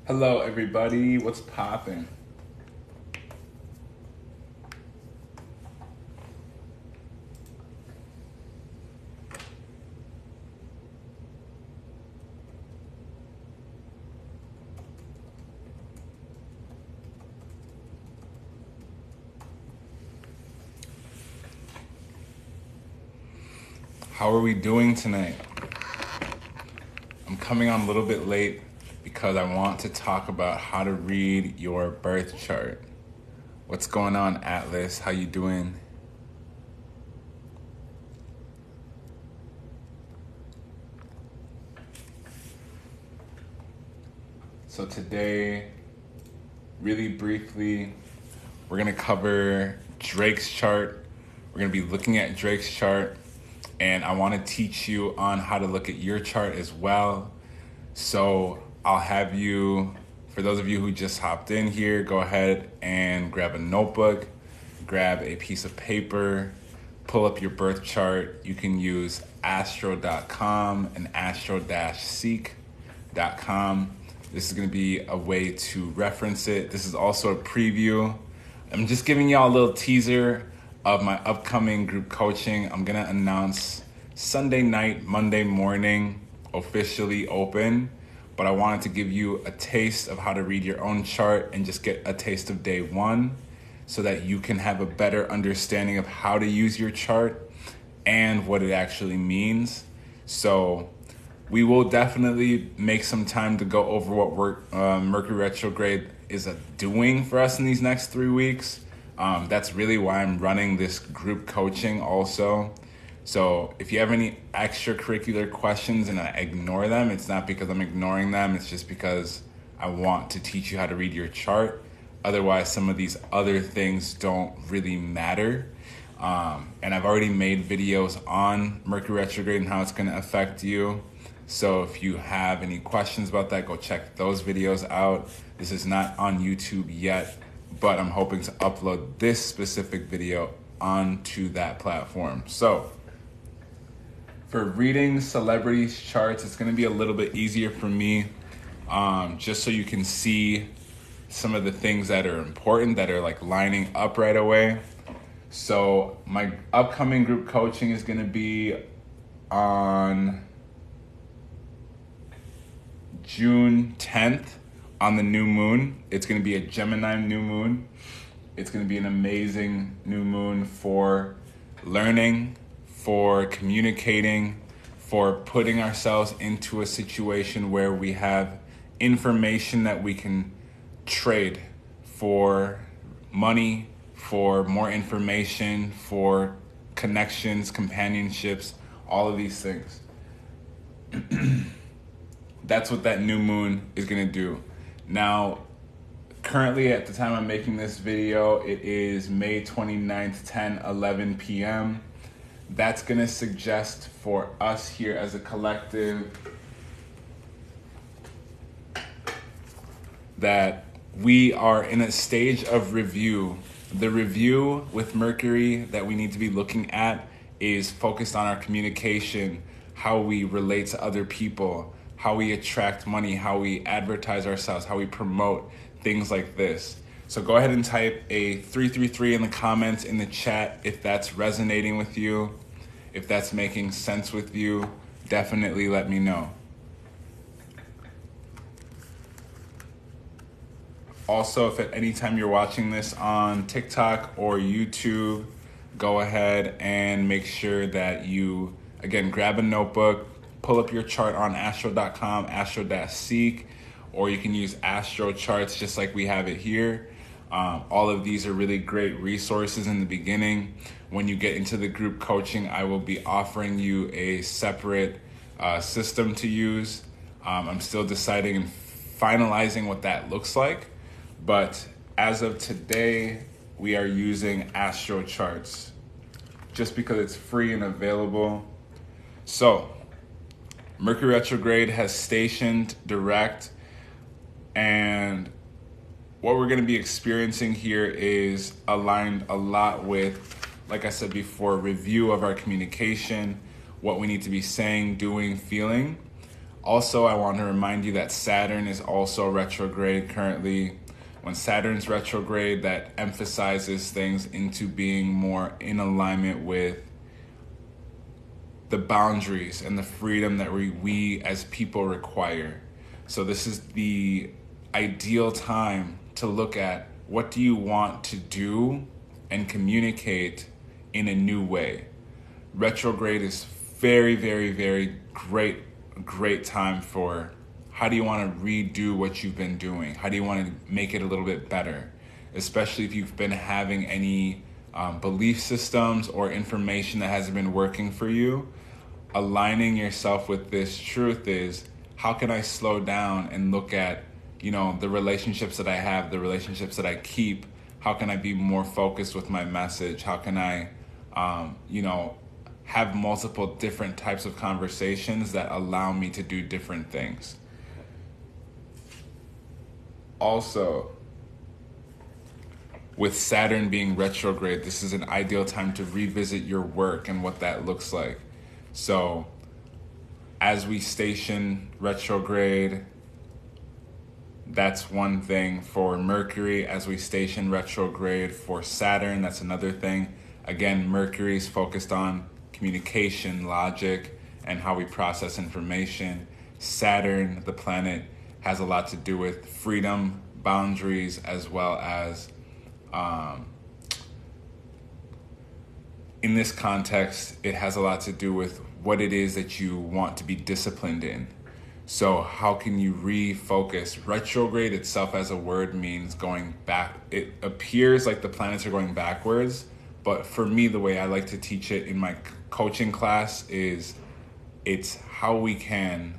Hello everybody, what's poppin'? How are we doing tonight? I'm coming on a little bit late because I want to talk about how to read your birth chart. What's going on, Atlas? How you doing? So today, really briefly, we're gonna cover Drake's chart. We're gonna be looking at Drake's chart, and I wanna teach you on how to look at your chart as well. So I'll have you, for those of you who just hopped in here, go ahead and grab a notebook, grab a piece of paper, pull up your birth chart. You can use astro.com and astro-seek.com. This is going to be a way to reference it. This is also a preview. I'm just giving y'all a little teaser of my upcoming group coaching. I'm going to announce Sunday night, Monday morning, officially open. But I wanted to give you a taste of how to read your own chart and just get a taste of day one so that you can have a better understanding of how to use your chart and what it actually means. So we will definitely make some time to go over what Mercury Retrograde is doing for us in these next 3 weeks. That's really why I'm running this group coaching also. So if you have any extracurricular questions and I ignore them, it's not because I'm ignoring them. It's just because I want to teach you how to read your chart. Otherwise, some of these other things don't really matter. And I've already made videos on Mercury Retrograde and how it's going to affect you. So if you have any questions about that, go check those videos out. This is not on YouTube yet, but I'm hoping to upload this specific video onto that platform. So for reading celebrities' charts, it's going to be a little bit easier for me, just so you can see some of the things that are important, that are like lining up right away. So my upcoming group coaching is going to be on June 10th on the new moon. It's going to be a Gemini new moon. It's going to be an amazing new moon for learning, for communicating, for putting ourselves into a situation where we have information that we can trade for money, for more information, for connections, companionships, all of these things. That's what that new moon is going to do. Now, currently at the time I'm making this video, it is May 29th, 10:11 p.m. That's going to suggest for us here as a collective that we are in a stage of review. The review with Mercury that we need to be looking at is focused on our communication, how we relate to other people, how we attract money, how we advertise ourselves, how we promote, things like this. So go ahead and type a 333 in the comments in the chat if that's resonating with you, if that's making sense with you. Definitely let me know. Also, if at any time you're watching this on TikTok or YouTube, go ahead and make sure that you, again, grab a notebook, pull up your chart on astro.com, astro-seek, or you can use Astro charts just like we have it here. All of these are really great resources in the beginning. When you get into the group coaching, I will be offering you a separate system to use. I'm still deciding and finalizing what that looks like. But as of today, we are using Astro charts just because it's free and available. So Mercury retrograde has stationed direct, and what we're going to be experiencing here is aligned a lot with, like I said before, review of our communication, what we need to be saying, doing, feeling. Also, I want to remind you that Saturn is also retrograde currently. When Saturn's retrograde, that emphasizes things into being more in alignment with the boundaries and the freedom that we as people require. So this is the ideal time to look at what do you want to do and communicate in a new way. Retrograde is very, very, very great time for how do you want to redo what you've been doing? How do you want to make it a little bit better? Especially if you've been having any belief systems or information that hasn't been working for you. Aligning yourself with this truth is, how can I slow down and look at, the relationships that I have, the relationships that I keep? How can I be more focused with my message? How can I, have multiple different types of conversations that allow me to do different things? Also, with Saturn being retrograde, this is an ideal time to revisit your work and what that looks like. So as we station retrograde, that's one thing. For Mercury, as we station retrograde, for Saturn, that's another thing. Again, Mercury is focused on communication, logic, and how we process information. Saturn, the planet, has a lot to do with freedom, boundaries, as well as in this context, it has a lot to do with what it is that you want to be disciplined in. So how can you refocus? Retrograde itself as a word means going back. It appears like the planets are going backwards, but for me, the way I like to teach it in my coaching class is it's how we can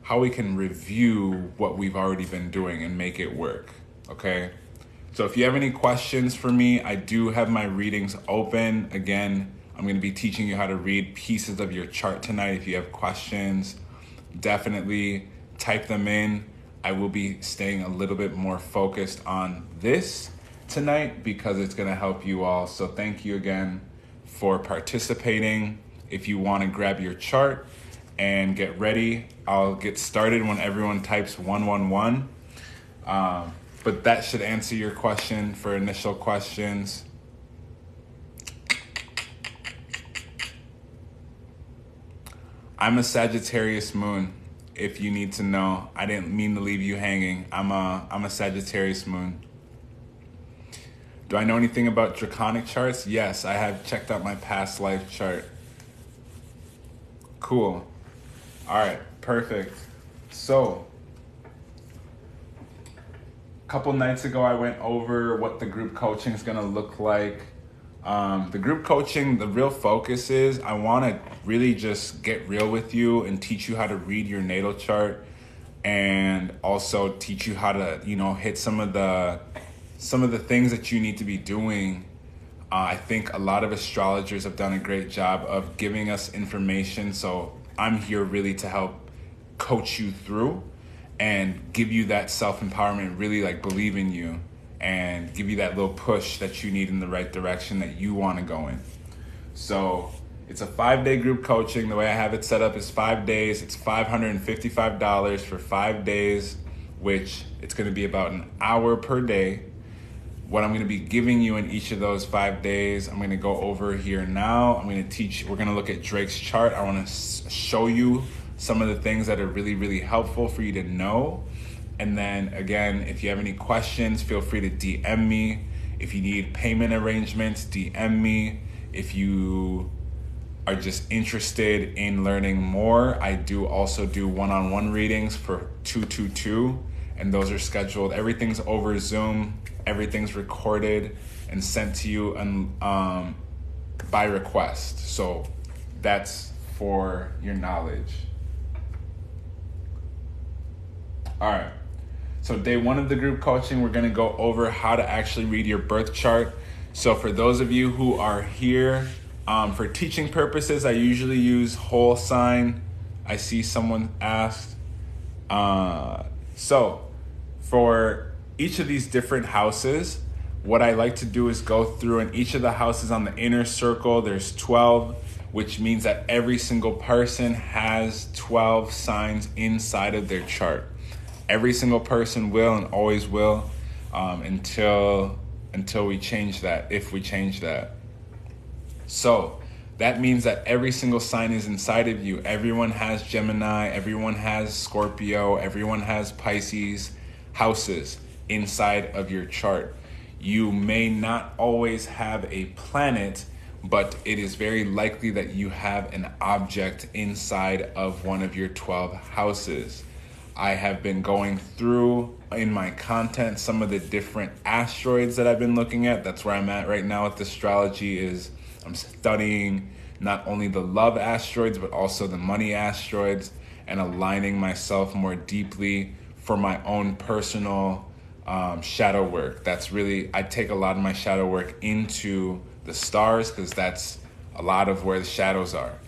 review what we've already been doing and make it work, okay? So if you have any questions for me, I do have my readings open. Again, I'm going to be teaching you how to read pieces of your chart tonight. If you have questions, definitely type them in. I will be staying a little bit more focused on this tonight because it's going to help you all. So thank you again for participating. If you want to grab your chart and get ready, I'll get started when everyone types 111. But that should answer your question for initial questions. I'm a Sagittarius Moon, if you need to know. I didn't mean to leave you hanging. I'm a Sagittarius Moon. Do I know anything about draconic charts? Yes, I have checked out my past life chart. Cool. All right, perfect. So, a couple nights ago, I went over what the group coaching is going to look like. The group coaching, the real focus is I want to really just get real with you and teach you how to read your natal chart, and also teach you how to, hit some of the things that you need to be doing. I think a lot of astrologers have done a great job of giving us information. So I'm here really to help coach you through and give you that self-empowerment, really believe in you and give you that little push that you need in the right direction that you want to go in. So it's a 5-day group coaching. The way I have it set up is 5 days. It's $555 for 5 days, which it's going to be about an hour per day. What I'm going to be giving you in each of those 5 days, I'm going to go over here now. We're going to look at Drake's chart. I want to show you some of the things that are really, really helpful for you to know. And then again, if you have any questions, feel free to DM me. If you need payment arrangements, DM me. If you are just interested in learning more, I do also do one-on-one readings for 222, and those are scheduled. Everything's over Zoom. Everything's recorded and sent to you by request. So that's for your knowledge. All right. So day 1 of the group coaching, we're going to go over how to actually read your birth chart. So for those of you who are here, for teaching purposes, I usually use whole sign. I see someone asked. So for each of these different houses, what I like to do is go through, in each of the houses on the inner circle, there's 12. which means that every single person has 12 signs inside of their chart. Every single person will and always will, until we change that, if we change that. So that means that every single sign is inside of you. Everyone has Gemini, everyone has Scorpio, everyone has Pisces houses inside of your chart. You may not always have a planet, but it is very likely that you have an object inside of one of your 12 houses. I have been going through in my content some of the different asteroids that I've been looking at. That's where I'm at right now with astrology. Is I'm studying not only the love asteroids, but also the money asteroids, and aligning myself more deeply for my own personal shadow work. That's really, I take a lot of my shadow work into the stars, because that's a lot of where the shadows are.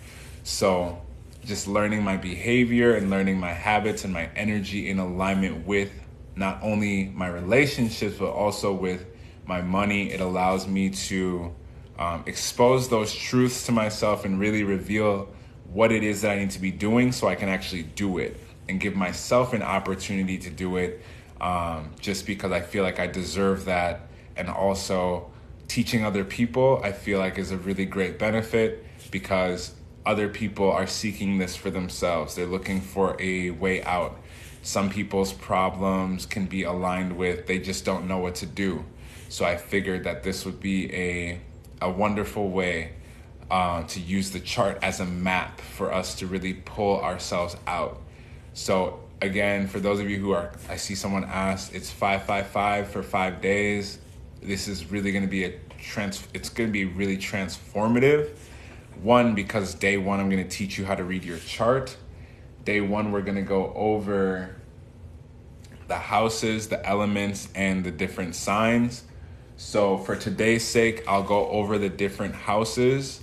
So just learning my behavior and learning my habits and my energy in alignment with not only my relationships, but also with my money. It allows me to expose those truths to myself and really reveal what it is that I need to be doing, so I can actually do it and give myself an opportunity to do it, just because I feel like I deserve that. And also teaching other people, I feel like, is a really great benefit, because other people are seeking this for themselves. They're looking for a way out. Some people's problems can be aligned with they just don't know what to do. So I figured that this would be a wonderful way to use the chart as a map for us to really pull ourselves out. So again, for those of you who are, I see someone asked, it's 555 for 5 days. This is really going to be it's going to be really transformative. One, because day one, I'm going to teach you how to read your chart. Day one, we're going to go over the houses, the elements, and the different signs. So for today's sake, I'll go over the different houses,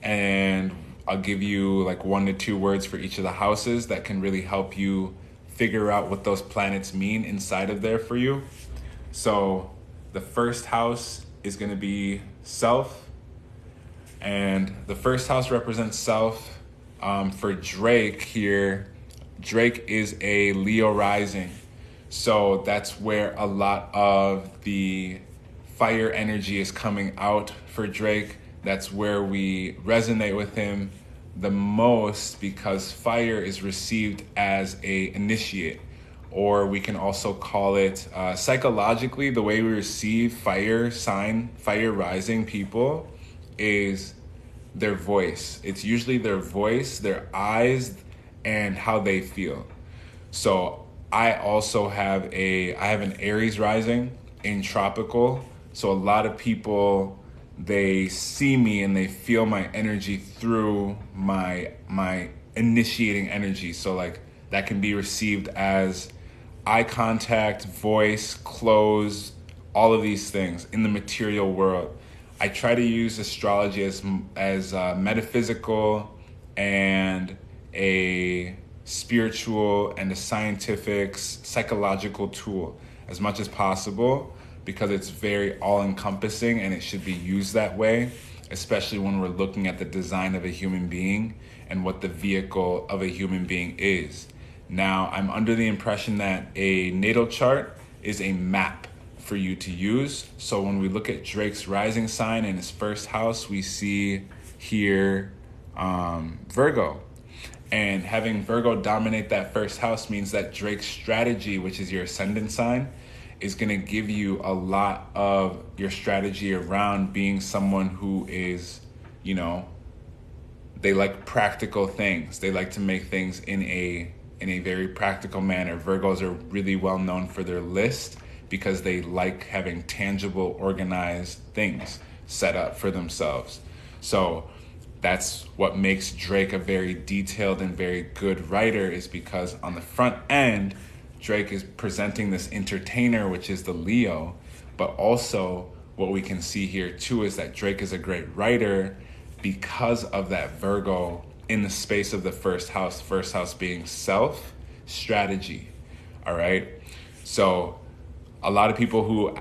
and I'll give you like 1 to 2 words for each of the houses that can really help you figure out what those planets mean inside of there for you. So the first house is going to be self. And the first house represents self. For Drake here, Drake is a Leo rising. So that's where a lot of the fire energy is coming out for Drake. That's where we resonate with him the most, because fire is received as a initiate, or we can also call it psychologically, the way we receive fire rising people is their voice. It's usually their voice, their eyes, and how they feel. So I also have an Aries rising in tropical. So a lot of people, they see me and they feel my energy through my initiating energy. So like that can be received as eye contact, voice, clothes, all of these things in the material world. I try to use astrology as metaphysical and a spiritual and a scientific, psychological tool as much as possible, because it's very all-encompassing and it should be used that way, especially when we're looking at the design of a human being and what the vehicle of a human being is. Now, I'm under the impression that a natal chart is a map for you to use. So when we look at Drake's rising sign in his first house, we see here Virgo. And having Virgo dominate that first house means that Drake's strategy, which is your ascendant sign, is going to give you a lot of your strategy around being someone who is, they like practical things. They like to make things in a very practical manner. Virgos are really well known for their list, because they like having tangible, organized things set up for themselves. So that's what makes Drake a very detailed and very good writer, is because on the front end, Drake is presenting this entertainer, which is the Leo, but also what we can see here too is that Drake is a great writer because of that Virgo in the space of the first house being self, strategy, all right? So a lot of people who,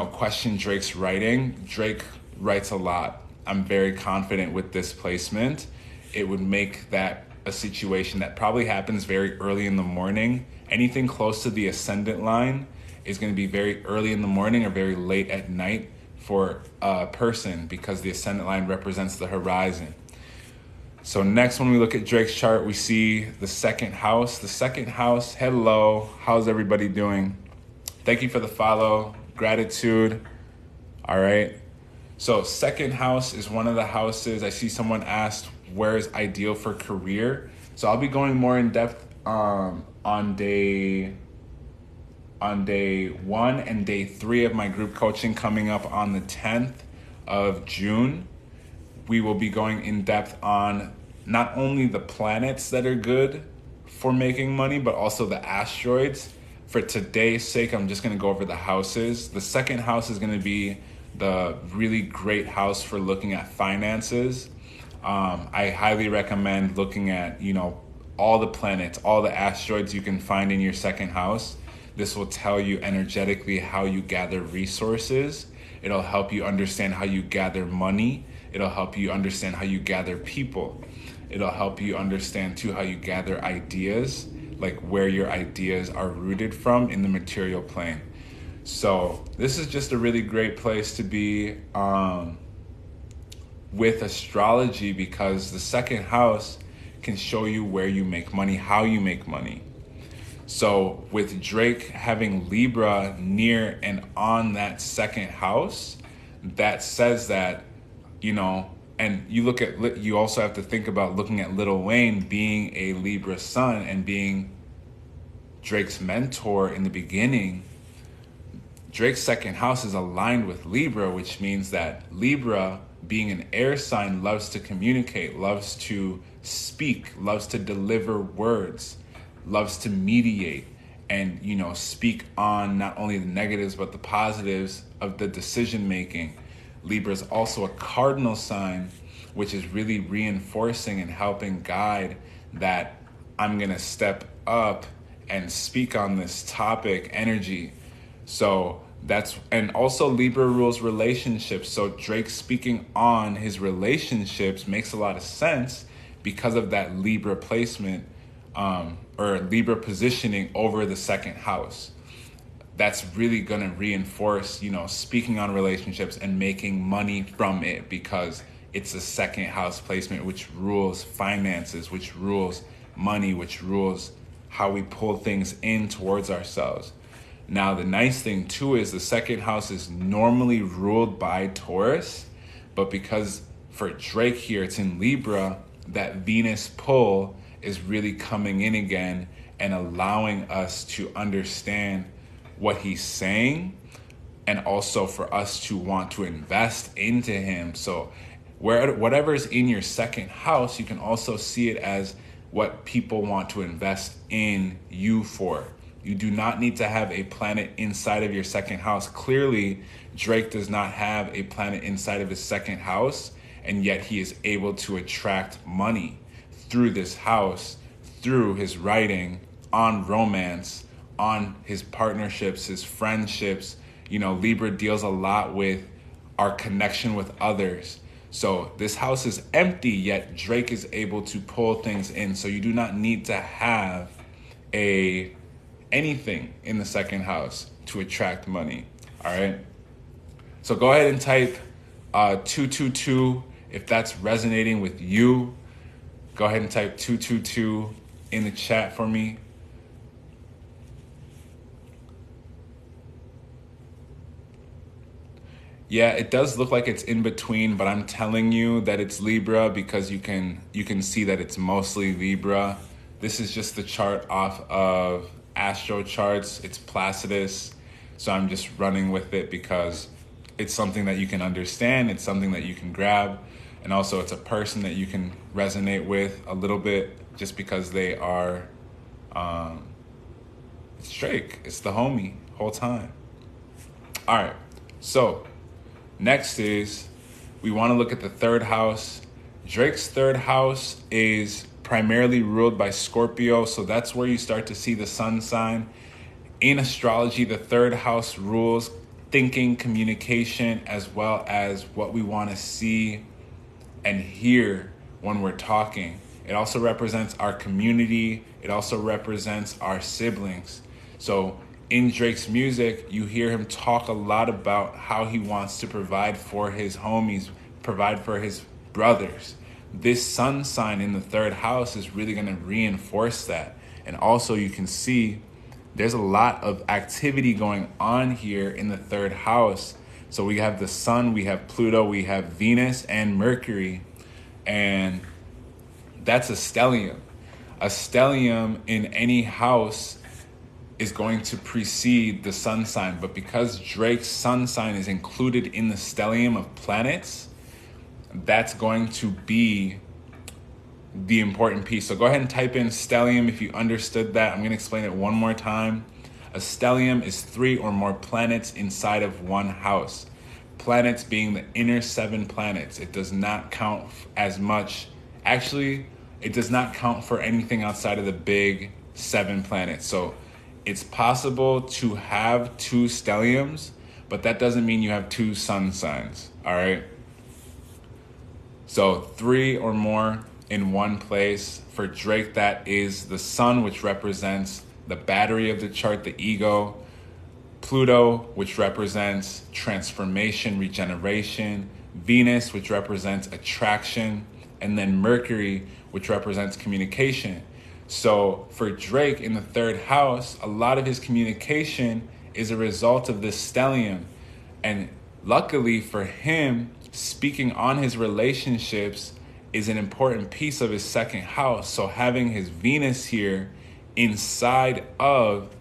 question Drake's writing, Drake writes a lot. I'm very confident with this placement. It would make that a situation that probably happens very early in the morning. Anything close to the ascendant line is going to be very early in the morning or very late at night for a person, because the ascendant line represents the horizon. So next, when we look at Drake's chart, we see the second house. The second house, hello, how's everybody doing? Thank you for the follow, gratitude. All right. So second house is one of the houses. I see someone asked, where is ideal for career? So I'll be going more in depth on day 1 and day 3 of my group coaching coming up on the 10th of June. We will be going in depth on not only the planets that are good for making money, but also the asteroids. For today's sake, I'm just going to go over the houses. The second house is going to be the really great house for looking at finances. I highly recommend looking at, all the planets, all the asteroids you can find in your second house. This will tell you energetically how you gather resources. It'll help you understand how you gather money. It'll help you understand how you gather people. It'll help you understand too how you gather ideas, like where your ideas are rooted from in the material plane. So this is just a really great place to be with astrology, because the second house can show you where you make money, how you make money. So with Drake having Libra near and on that second house, that says that, and you also have to think about looking at Lil Wayne being a Libra sun and being Drake's mentor in the beginning. Drake's second house is aligned with Libra, which means that Libra, being an air sign, loves to communicate, loves to speak, loves to deliver words, loves to mediate, and speak on not only the negatives but the positives of the decision making. Libra is also a cardinal sign, which is really reinforcing and helping guide that I'm gonna step up and speak on this topic energy. So and also Libra rules relationships. So Drake speaking on his relationships makes a lot of sense because of that Libra placement, or Libra positioning over the second house. That's really going to reinforce, speaking on relationships and making money from it, because it's a second house placement, which rules finances, which rules money, which rules how we pull things in towards ourselves. Now, the nice thing too is the second house is normally ruled by Taurus, but because for Drake here, it's in Libra, that Venus pull is really coming in again and allowing us to understand what he's saying, and also for us to want to invest into him. So whatever's in your second house, you can also see it as what people want to invest in you for. You do not need to have a planet inside of your second house. Clearly, Drake does not have a planet inside of his second house, and yet he is able to attract money through this house, through his writing, on romance, on his partnerships, his friendships. Libra deals a lot with our connection with others. So this house is empty, yet Drake is able to pull things in. So you do not need to have anything in the second house to attract money. All right. So go ahead and type 222 if that's resonating with you. Go ahead and type 222 in the chat for me. Yeah, it does look like it's in between, but I'm telling you that it's Libra because you can see that it's mostly Libra. This is just the chart off of Astro Charts. It's Placidus. So I'm just running with it because it's something that you can understand. It's something that you can grab. And also it's a person that you can resonate with a little bit just because they are, it's Drake. It's the homie whole time. All right. So next is we want to look at the third house. Drake's third house is primarily ruled by Scorpio. So that's where you start to see the sun sign. In astrology, the third house rules thinking, communication, as well as what we want to see and hear when we're talking. It also represents our community. It also represents our siblings. So in Drake's music, you hear him talk a lot about how he wants to provide for his homies, provide for his brothers. This sun sign in the third house is really going to reinforce that. And also you can see there's a lot of activity going on here in the third house. So we have the sun, we have Pluto, we have Venus and Mercury, and that's a stellium. A stellium in any house is going to precede the sun sign, but because Drake's sun sign is included in the stellium of planets, that's going to be the important piece. So go ahead and type in stellium if you understood that. I'm going to explain it one more time. A stellium is 3 or more planets inside of one house. Planets being the inner 7 planets. It does not count as much. Actually, it does not count for anything outside of the big 7 planets. So it's possible to have 2 stelliums, but that doesn't mean you have 2 sun signs, all right? So 3 or more in one place. For Drake, that is the sun, which represents the battery of the chart, the ego. Pluto, which represents transformation, regeneration. Venus, which represents attraction. And then Mercury, which represents communication. So for Drake in the third house, a lot of his communication is a result of this stellium. And luckily for him, speaking on his relationships is an important piece of his second house. So having his Venus here inside of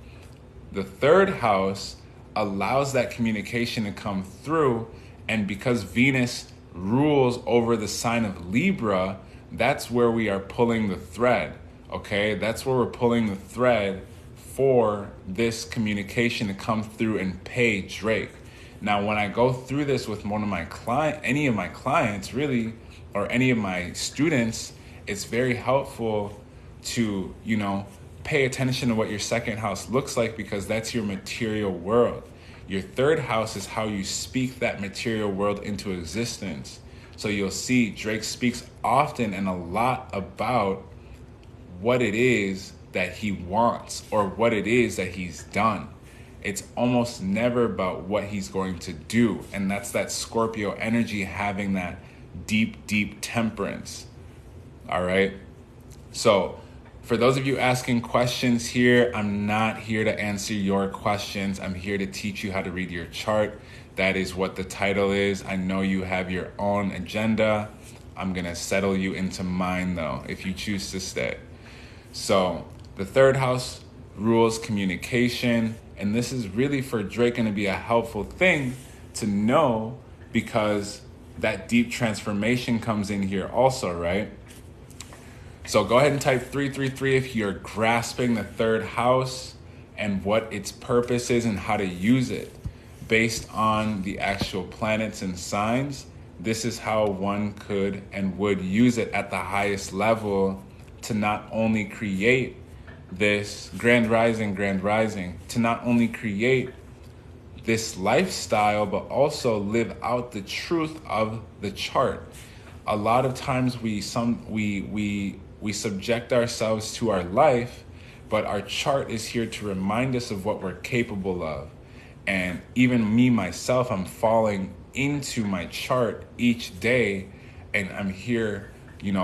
the third house allows that communication to come through. And because Venus rules over the sign of Libra, that's where we are pulling the thread. Okay, that's where we're pulling the thread for this communication to come through and pay Drake. Now, when I go through this with any of my clients, really, or any of my students, it's very helpful to, pay attention to what your second house looks like, because that's your material world. Your third house is how you speak that material world into existence. So you'll see Drake speaks often and a lot about what it is that he wants or what it is that he's done. It's almost never about what he's going to do. And that's that Scorpio energy having that deep, deep temperance. All right. So for those of you asking questions here, I'm not here to answer your questions. I'm here to teach you how to read your chart. That is what the title is. I know you have your own agenda. I'm going to settle you into mine, though, if you choose to stay. So the third house rules communication. And this is really for Drake going to be a helpful thing to know, because that deep transformation comes in here also, right? So go ahead and type 333 if you're grasping the third house and what its purpose is and how to use it. Based on the actual planets and signs, this is how one could and would use it at the highest level to not only create this grand rising, to not only create this lifestyle, but also live out the truth of the chart. A lot of times we subject ourselves to our life, but our chart is here to remind us of what we're capable of. And even me, myself, I'm falling into my chart each day, and I'm here,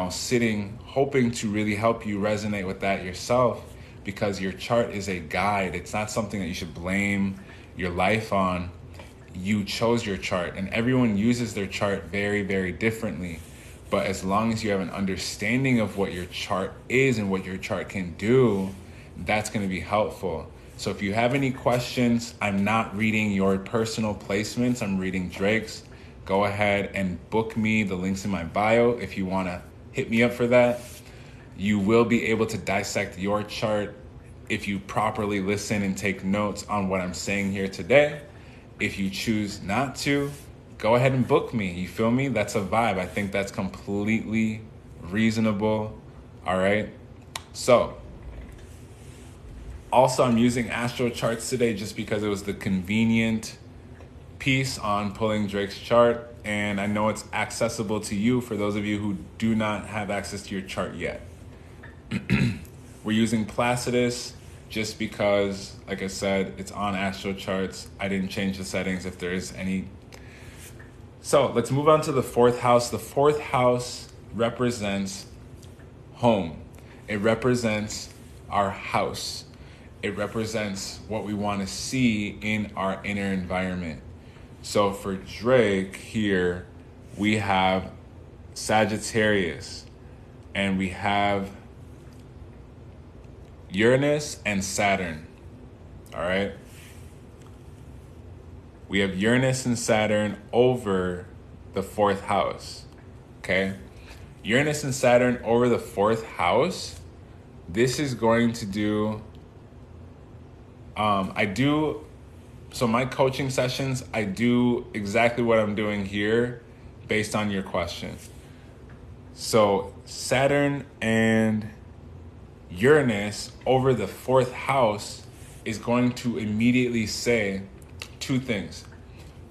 sitting, hoping to really help you resonate with that yourself, because your chart is a guide. It's not something that you should blame your life on. You chose your chart, and everyone uses their chart very, very differently. But as long as you have an understanding of what your chart is and what your chart can do, that's going to be helpful. So if you have any questions, I'm not reading your personal placements. I'm reading Drake's. Go ahead and book me. The link's in my bio if you want to hit me up for that. You will be able to dissect your chart if you properly listen and take notes on what I'm saying here today. If you choose not to, go ahead and book me. You feel me? That's a vibe. I think that's completely reasonable. All right. So also, I'm using astro charts today just because it was the convenient piece on pulling Drake's chart, and I know it's accessible to you for those of you who do not have access to your chart yet. We're using Placidus just because, like I said, it's on Astro Charts. I didn't change the settings if there is any. So let's move on to the fourth house. The fourth house represents home. It represents our house. It represents what we want to see in our inner environment. So for Drake here, we have Sagittarius, and we have Uranus and Saturn. All right. We have Uranus and Saturn over the fourth house. Okay. Uranus and Saturn over the fourth house. This is going to do, so my coaching sessions, I do exactly what I'm doing here based on your question. So Saturn and Uranus over the fourth house is going to immediately say two things.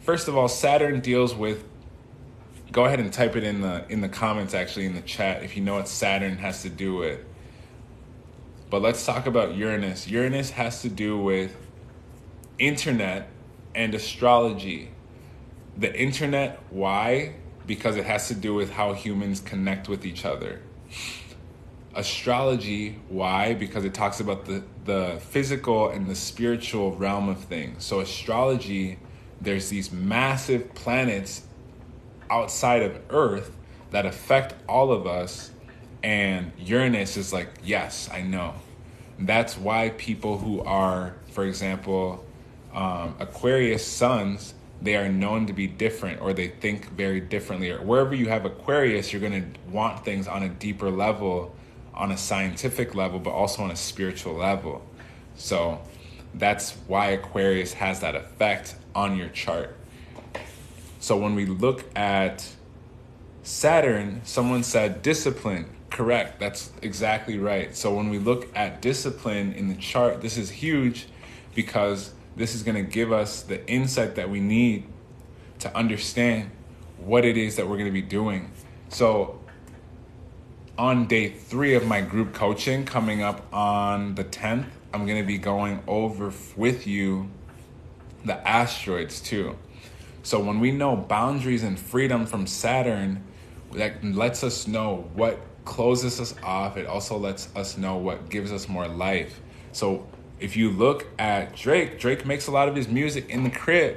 First of all, Saturn deals with, go ahead and type it in the comments, actually in the chat, if you know what Saturn has to do with. But let's talk about Uranus. Uranus has to do with internet and astrology. The internet, why? Because it has to do with how humans connect with each other. Astrology, why? Because it talks about the physical and the spiritual realm of things. So astrology, there's these massive planets outside of Earth that affect all of us, and Uranus is like, yes, I know. That's why people who are, for example, Aquarius suns, they are known to be different, or they think very differently. Or wherever you have Aquarius, you're going to want things on a deeper level, on a scientific level, but also on a spiritual level. So that's why Aquarius has that effect on your chart. So when we look at Saturn, someone said discipline. Correct. That's exactly right. So when we look at discipline in the chart, this is huge because this is going to give us the insight that we need to understand what it is that we're going to be doing. So on day 3 of my group coaching coming up on the 10th, I'm going to be going over with you the asteroids too. So when we know boundaries and freedom from Saturn, that lets us know what closes us off. It also lets us know what gives us more life. So if you look at Drake makes a lot of his music in the crib.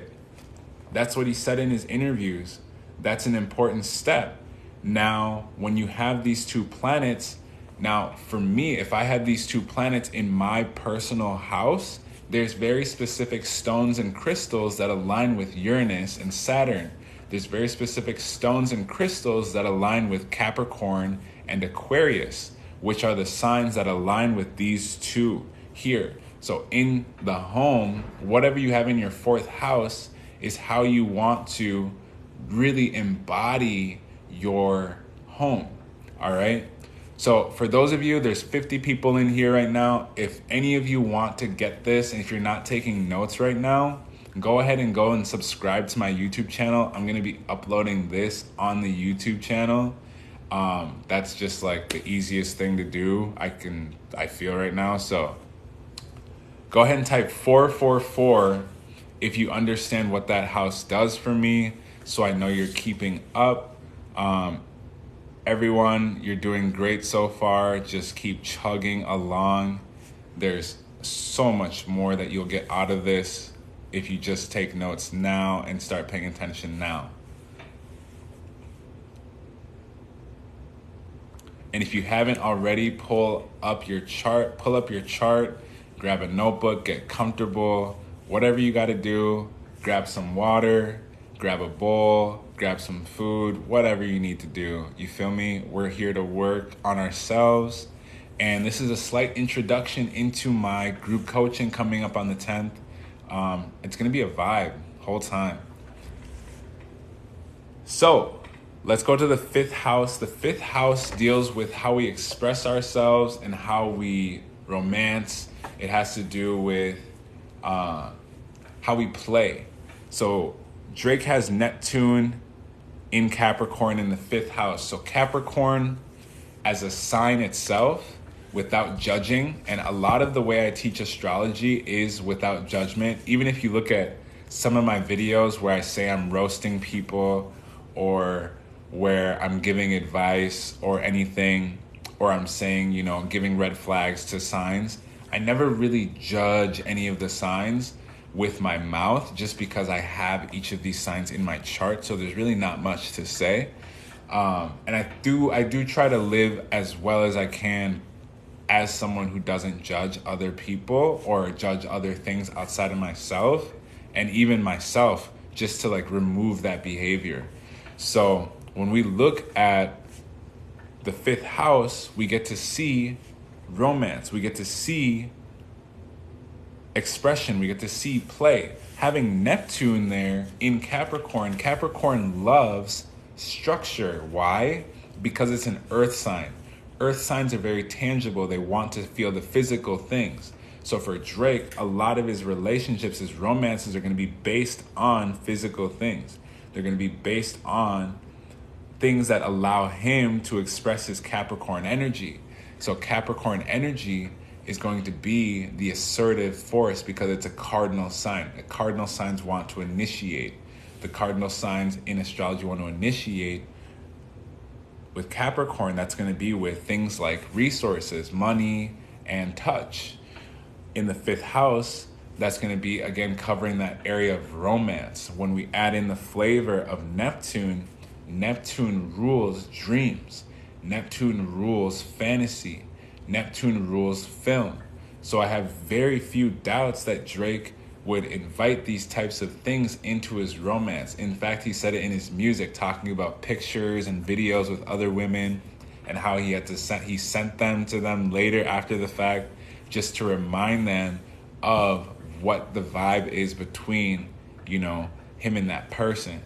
That's what he said in his interviews. That's an important step. Now, when you have these two planets, now for me, if I had these two planets in my personal house, there's very specific stones and crystals that align with Uranus and Saturn. There's very specific stones and crystals that align with Capricorn and Aquarius, which are the signs that align with these two here. So in the home, whatever you have in your fourth house is how you want to really embody your home. All right. So for those of you, there's 50 people in here right now. If any of you want to get this, and if you're not taking notes right now, go ahead and go and subscribe to my YouTube channel. I'm going to be uploading this on the YouTube channel. That's just like the easiest thing to do. I feel right now. So go ahead and type 444 if you understand what that house does for me, so I know you're keeping up. Everyone, you're doing great so far. Just keep chugging along. There's so much more that you'll get out of this if you just take notes now and start paying attention now. And if you haven't already, pull up your chart, grab a notebook, get comfortable, whatever you got to do, grab some water, grab a bowl, grab some food, whatever you need to do. You feel me? We're here to work on ourselves. And this is a slight introduction into my group coaching coming up on the 10th. It's going to be a vibe whole time. So let's go to the 5th house. The 5th house deals with how we express ourselves and how we romance. It has to do with how we play. So Drake has Neptune in Capricorn in the 5th house. So Capricorn as a sign itself, without judging, and a lot of the way I teach astrology is without judgment. Even if you look at some of my videos where I say I'm roasting people, or where I'm giving advice or anything, or I'm saying, you know, giving red flags to signs, I never really judge any of the signs with my mouth, just because I have each of these signs in my chart. So there's really not much to say. And I do try to live as well as I can as someone who doesn't judge other people or judge other things outside of myself, and even myself, just to like remove that behavior. So when we look at the 5th house, we get to see romance, we get to see expression, we get to see play. Having Neptune there in Capricorn, Capricorn loves structure. Why? Because it's an earth sign. Earth signs are very tangible. They want to feel the physical things. So for Drake, a lot of his relationships, his romances are going to be based on physical things. They're going to be based on things that allow him to express his Capricorn energy. So Capricorn energy is going to be the assertive force because it's a cardinal sign. The cardinal signs want to initiate. The cardinal signs in astrology want to initiate. With Capricorn, that's going to be with things like resources, money, and touch. In the 5th house, that's going to be, again, covering that area of romance. When we add in the flavor of Neptune, Neptune rules dreams. Neptune rules fantasy. Neptune rules film. So I have very few doubts that Drake would invite these types of things into his romance. In fact, he said it in his music, talking about pictures and videos with other women, and how he sent them to them later after the fact, just to remind them of what the vibe is between, you know, him and that person.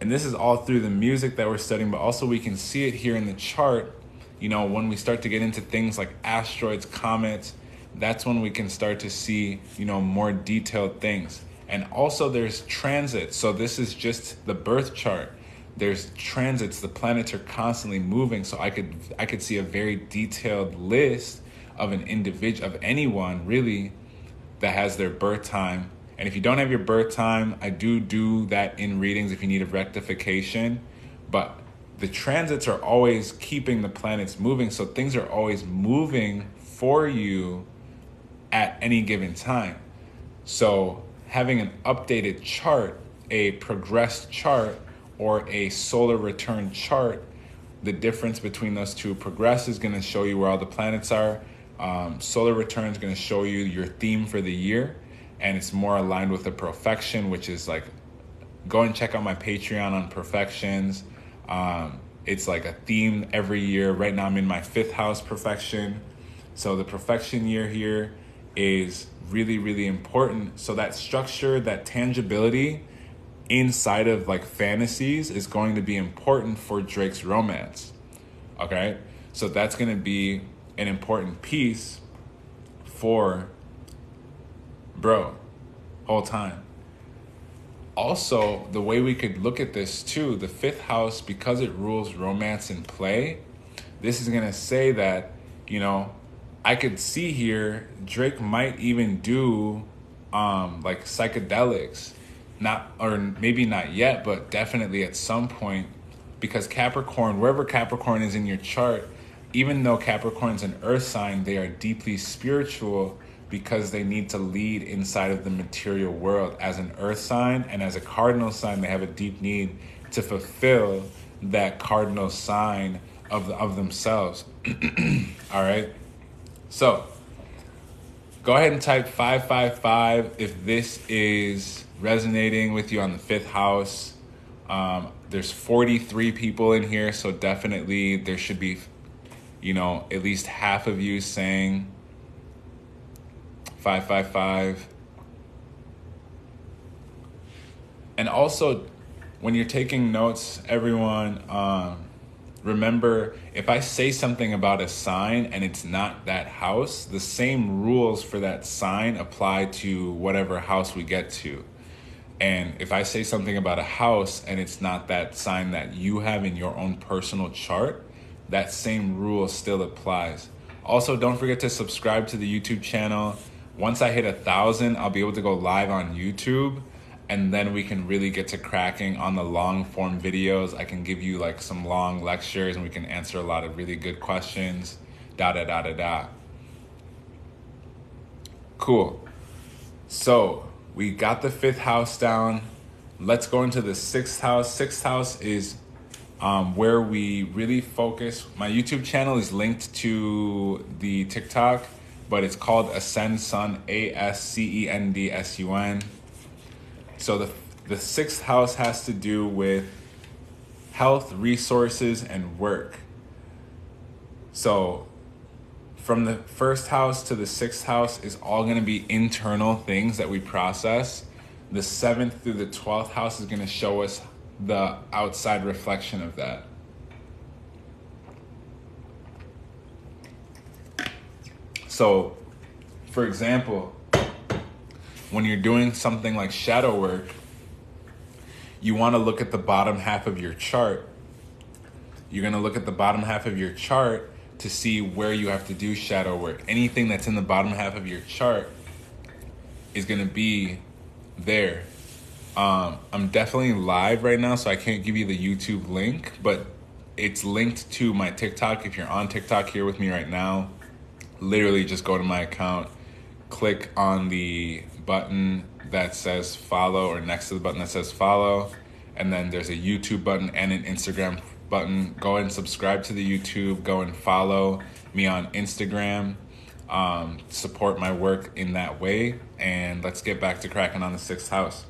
And this is all through the music that we're studying, but also we can see it here in the chart. You know, when we start to get into things like asteroids, comets, that's when we can start to see, you know, more detailed things. And also there's transits. So this is just the birth chart. There's transits. The planets are constantly moving. So I could see a very detailed list of an individual, of anyone really, that has their birth time. And if you don't have your birth time, I do that in readings if you need a rectification. But the transits are always keeping the planets moving. So things are always moving for you at any given time. So having an updated chart, a progressed chart, or a solar return chart, the difference between those two: progress is going to show you where all the planets are. Solar return is going to show you your theme for the year, and it's more aligned with the perfection, which is like, go and check out my Patreon on perfections. It's like a theme every year. Right now I'm in my 5th house perfection. So the perfection year here is really, really important. So that structure, that tangibility inside of like fantasies is going to be important for Drake's romance. Okay? So that's going to be an important piece for bro whole time. Also, the way we could look at this too, the 5th house, because it rules romance and play, this is going to say that, you know, I could see here Drake might even do like psychedelics, not, or maybe not yet, but definitely at some point, because Capricorn, wherever Capricorn is in your chart, even though Capricorn's an earth sign, they are deeply spiritual because they need to lead inside of the material world. As an earth sign and as a cardinal sign, they have a deep need to fulfill that cardinal sign of themselves. All right. So go ahead and type 555 if this is resonating with you on the 5th house. There's 43 people in here, so definitely there should be, you know, at least half of you saying 555. And also, when you're taking notes, everyone, remember, if I say something about a sign and it's not that house, the same rules for that sign apply to whatever house we get to. And if I say something about a house and it's not that sign that you have in your own personal chart, that same rule still applies. Also, don't forget to subscribe to the YouTube channel. Once I hit 1,000, I'll be able to go live on YouTube, and then we can really get to cracking on the long form videos. I can give you like some long lectures and we can answer a lot of really good questions. Cool. So we got the 5th house down. Let's go into the 6th house. 6th house is where we really focus. My YouTube channel is linked to the TikTok, but it's called Ascend Sun, ASCENDSUN. So the 6th house has to do with health, resources, and work. So from the 1st house to the 6th house is all going to be internal things that we process. The 7th through the 12th house is going to show us the outside reflection of that. So, for example, when you're doing something like shadow work, you want to look at the bottom half of your chart. You're going to look at the bottom half of your chart to see where you have to do shadow work. Anything that's in the bottom half of your chart is going to be there. I'm definitely live right now, so I can't give you the YouTube link, but it's linked to my TikTok. If you're on TikTok here with me right now, literally just go to my account, click on the button that says follow, or next to the button that says follow, and then there's a YouTube button and an Instagram button. Go and subscribe to the YouTube, go and follow me on Instagram, support my work in that way, and let's get back to cracking on the 6th house.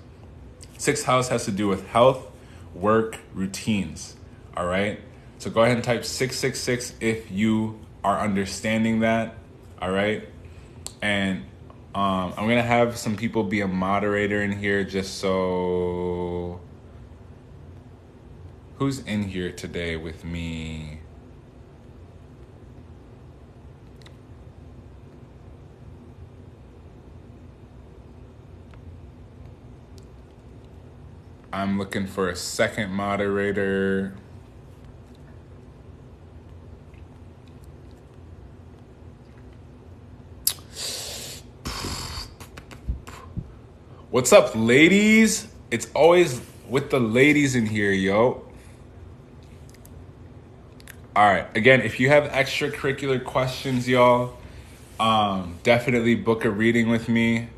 6th house has to do with health, work, routines, all right? So go ahead and type 666 if you are understanding that, all right? And I'm going to have some people be a moderator in here just so... Who's in here today with me? I'm looking for a second moderator. What's up, ladies? It's always with the ladies in here, yo. All right. Again, if you have extracurricular questions, y'all, definitely book a reading with me.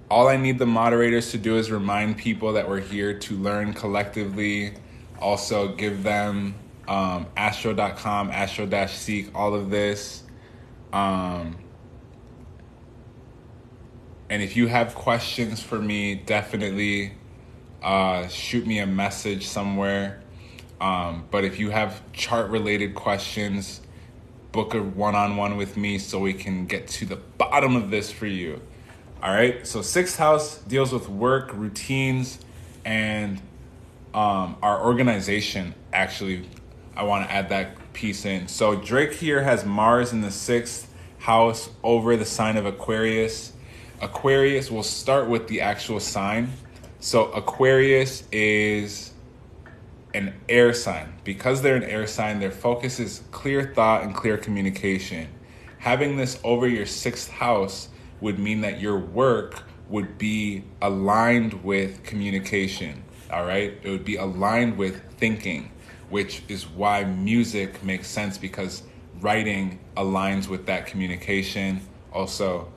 All I need the moderators to do is remind people that we're here to learn collectively. Also, give them astro.com, astro-seek, all of this. And if you have questions for me, definitely shoot me a message somewhere. But if you have chart-related questions, book a one-on-one with me so we can get to the bottom of this for you. All right, so 6th house deals with work, routines, and our organization. Actually, I want to add that piece in. So Drake here has Mars in the 6th house over the sign of Aquarius. Aquarius, will start with the actual sign. So Aquarius is an air sign. Because they're an air sign, their focus is clear thought and clear communication. Having this over your 6th house would mean that your work would be aligned with communication, all right? It would be aligned with thinking, which is why music makes sense, because writing aligns with that communication. Also,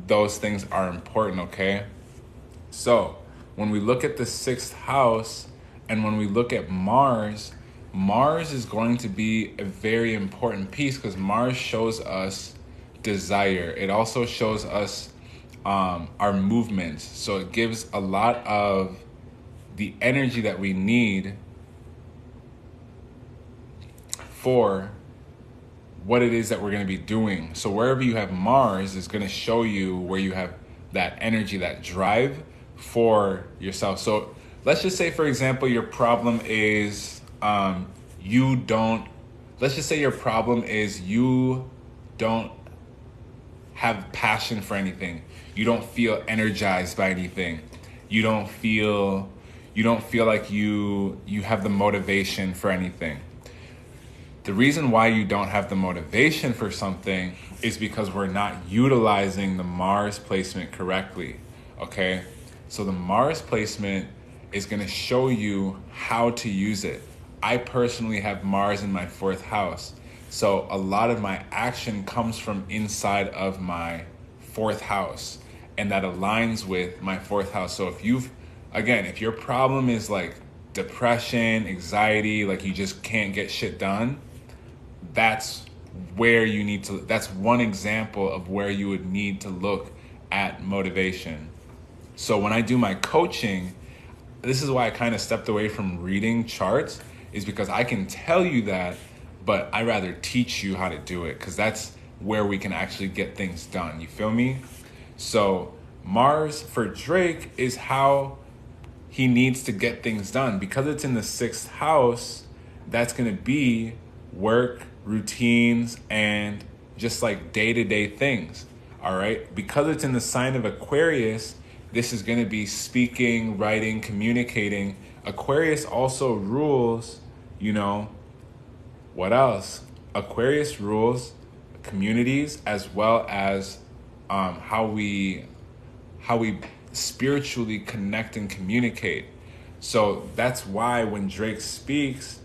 those things are important, okay? So when we look at the 6th house and when we look at Mars, Mars is going to be a very important piece because Mars shows us desire. It also shows us our movements. So it gives a lot of the energy that we need for what it is that we're going to be doing. So wherever you have Mars is going to show you where you have that energy, that drive for yourself. So let's just say, for example, your problem is you don't have passion for anything. You don't feel energized by anything. You don't feel like you have the motivation for anything. The reason why you don't have the motivation for something is because we're not utilizing the Mars placement correctly, okay? So the Mars placement is going to show you how to use it. I personally have Mars in my 4th house. So a lot of my action comes from inside of my 4th house, and that aligns with my 4th house. So if your problem is like depression, anxiety, like you just can't get shit done, that's where you need to, that's one example of where you would need to look at motivation. So when I do my coaching, this is why I kind of stepped away from reading charts, is because I can tell you that, but I rather teach you how to do it, because that's where we can actually get things done. You feel me? So Mars for Drake is how he needs to get things done. Because it's in the 6th house, that's going to be work, routines, and just like day-to-day things. All right? Because it's in the sign of Aquarius, this is going to be speaking, writing, communicating. Aquarius also rules, what else? Aquarius rules communities, as well as how we spiritually connect and communicate. So that's why when Drake speaks,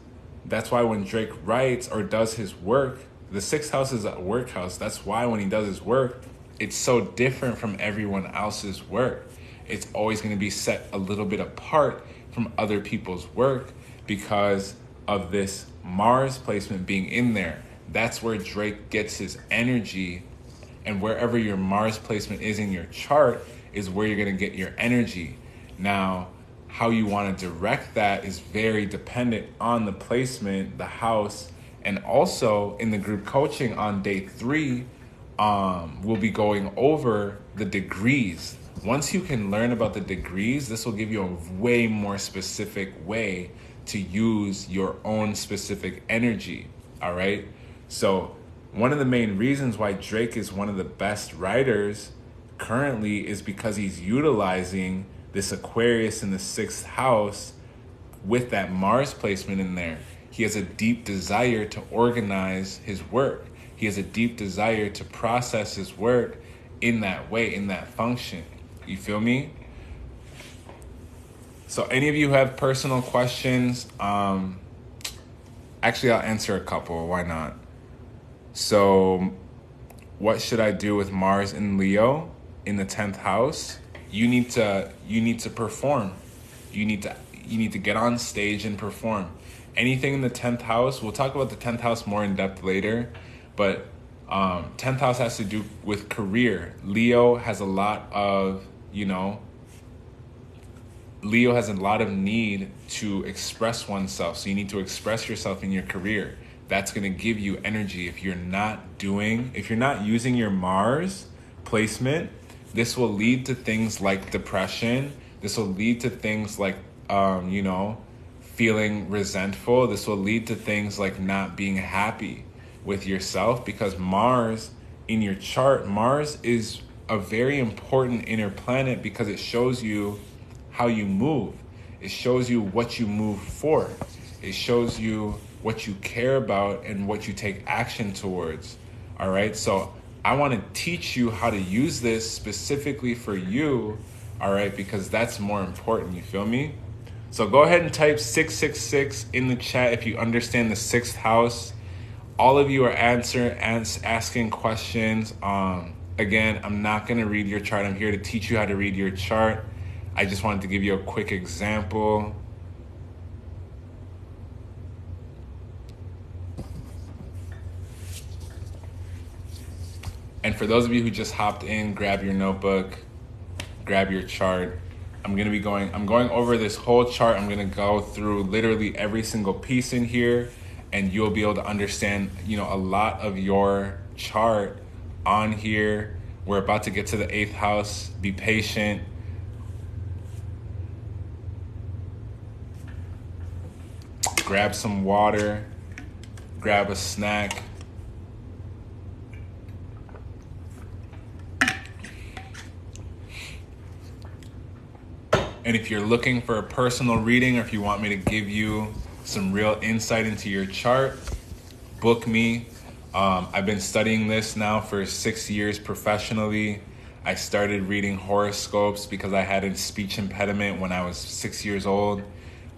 that's why when Drake writes or does his work, the 6th house is a work house. That's why when he does his work, it's so different from everyone else's work. It's always going to be set a little bit apart from other people's work because of this Mars placement being in there. That's where Drake gets his energy, and wherever your Mars placement is in your chart is where you're going to get your energy. Now, how you want to direct that is very dependent on the placement, the house, and also in the group coaching on day 3, we'll be going over the degrees. Once you can learn about the degrees, this will give you a way more specific way to use your own specific energy, all right? So one of the main reasons why Drake is one of the best writers currently is because he's utilizing this Aquarius in the 6th house with that Mars placement in there. He has a deep desire to organize his work. He has a deep desire to process his work in that way, in that function. You feel me? So any of you have personal questions? Actually, I'll answer a couple. Why not? So what should I do with Mars in Leo in the 10th house? You need to perform. You need to get on stage and perform. Anything in the 10th house, we'll talk about the 10th house more in depth later, but 10th house has to do with career. Leo has a lot of, Leo has a lot of need to express oneself. So you need to express yourself in your career. That's going to give you energy. If you're not using your Mars placement, this will lead to things like depression. This will lead to things like, feeling resentful. This will lead to things like not being happy with yourself, because Mars in your chart, Mars is a very important inner planet because it shows you how you move. It shows you what you move for. It shows you what you care about and what you take action towards. All right. So I want to teach you how to use this specifically for you. All right. Because that's more important. You feel me? So go ahead and type 666 in the chat if you understand the 6th house. All of you are asking questions. Again, I'm not going to read your chart. I'm here to teach you how to read your chart. I just wanted to give you a quick example. And for those of you who just hopped in, grab your notebook, grab your chart. I'm going over this whole chart. I'm going to go through literally every single piece in here, and you'll be able to understand, a lot of your chart on here. We're about to get to the 8th house. Be patient. Grab some water, grab a snack. And if you're looking for a personal reading, or if you want me to give you some real insight into your chart, book me. I've been studying this now for 6 years professionally. I started reading horoscopes because I had a speech impediment when I was 6 years old.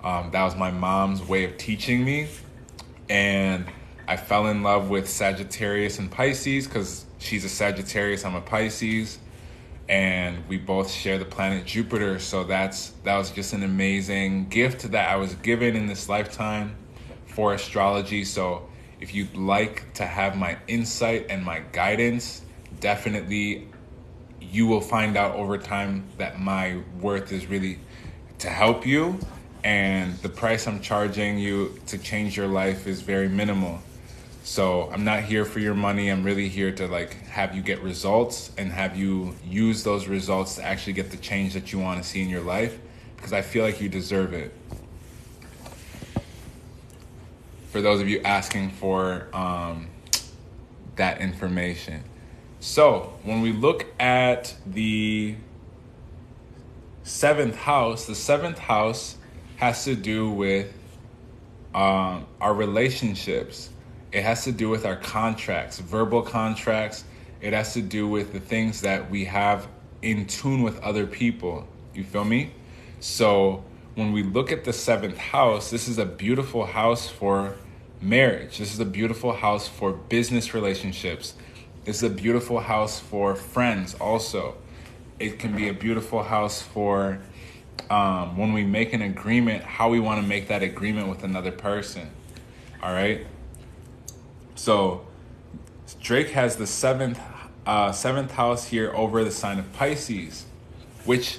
That was my mom's way of teaching me. And I fell in love with Sagittarius and Pisces because she's a Sagittarius, I'm a Pisces. And we both share the planet Jupiter. So that was just an amazing gift that I was given in this lifetime for astrology. So if you'd like to have my insight and my guidance, definitely you will find out over time that my worth is really to help you. And the price I'm charging you to change your life is very minimal. So I'm not here for your money. I'm really here to have you get results and have you use those results to actually get the change that you want to see in your life, because I feel like you deserve it. For those of you asking for that information. So when we look at the seventh house, the seventh house has to do with our relationships. It has to do with our contracts, verbal contracts. It has to do with the things that we have in tune with other people. You feel me? So when we look at the seventh house, this is a beautiful house for marriage. This is a beautiful house for business relationships. This is a beautiful house for friends also. It can be a beautiful house for when we make an agreement, how we want to make that agreement with another person. All right? So Drake has the seventh house here over the sign of Pisces, which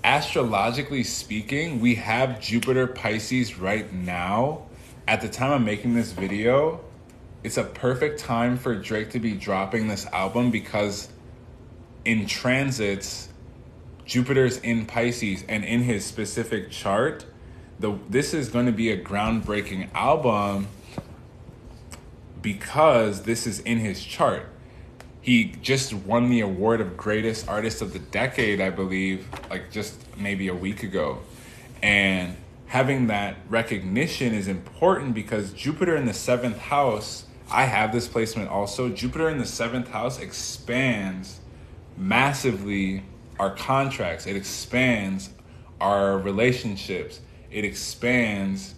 astrologically speaking, we have Jupiter Pisces right now. At the time I'm making this video, it's a perfect time for Drake to be dropping this album because in transits, Jupiter's in Pisces, and in his specific chart, this is going to be a groundbreaking album because this is in his chart. He just won the award of greatest artist of the decade, I believe, just maybe a week ago. And having that recognition is important because Jupiter in the seventh house, I have this placement also. Jupiter in the seventh house expands massively our contracts. It expands our relationships. It expands,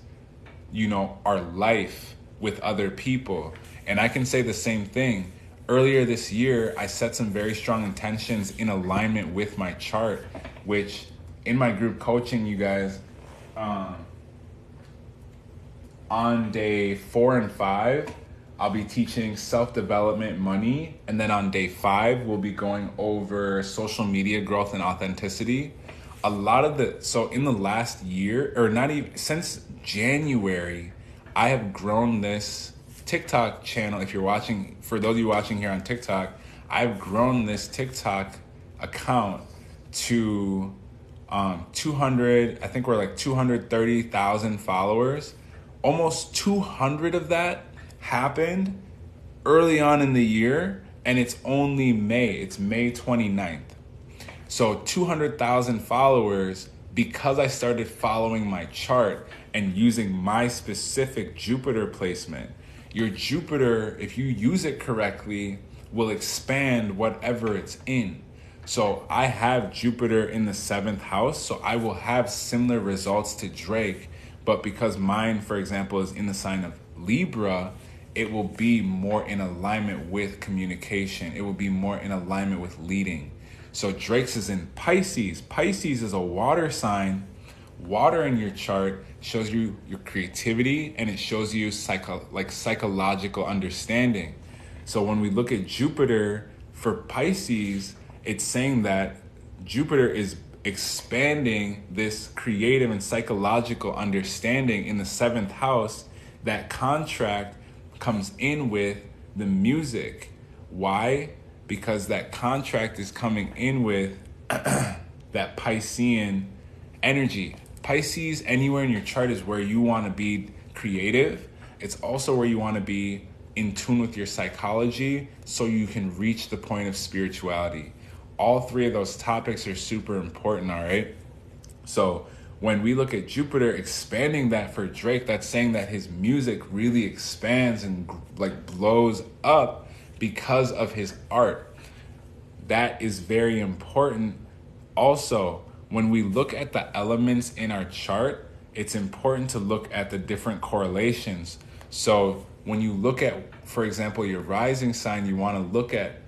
our life with other people. And I can say the same thing. Earlier this year, I set some very strong intentions in alignment with my chart, which in my group coaching, you guys, on day 4 and 5, I'll be teaching self-development money. And then on day 5, we'll be going over social media growth and authenticity. So in the last year, or not even since January, I have grown this TikTok channel. If you're watching, for those of you watching here on TikTok, I've grown this TikTok account to 200, I think we're 230,000 followers. Almost 200 of that happened early on in the year, and it's only May. It's May 29th. So 200,000 followers because I started following my chart and using my specific Jupiter placement. Your Jupiter, if you use it correctly, will expand whatever it's in. So I have Jupiter in the seventh house, so I will have similar results to Drake. But because mine, for example, is in the sign of Libra, it will be more in alignment with communication. It will be more in alignment with leading. So Drake's is in Pisces. Pisces is a water sign. Water in your chart shows you your creativity, and it shows you psychological understanding. So when we look at Jupiter for Pisces, it's saying that Jupiter is expanding this creative and psychological understanding in the seventh house. That contract comes in with the music. Why? Because that contract is coming in with that Piscean energy. Pisces, anywhere in your chart, is where you want to be creative. It's also where you want to be in tune with your psychology so you can reach the point of spirituality. All three of those topics are super important, all right? So when we look at Jupiter expanding that for Drake, that's saying that his music really expands and like blows up because of his art. That is very important. Also, when we look at the elements in our chart, it's important to look at the different correlations. So when you look at, for example, your rising sign, you want to look at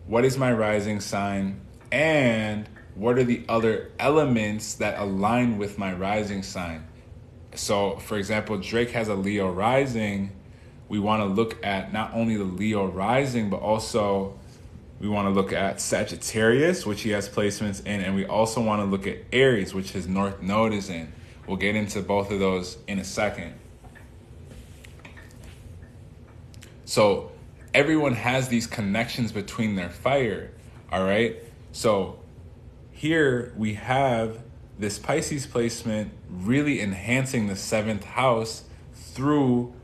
what is my rising sign and what are the other elements that align with my rising sign. So, for example, Drake has a Leo rising. We want to look at not only the Leo rising, but also we want to look at Sagittarius, which he has placements in, and we also want to look at Aries, which his North Node is in. We'll get into both of those in a second. So everyone has these connections between their fire, all right? So here we have this Pisces placement really enhancing the 7th house through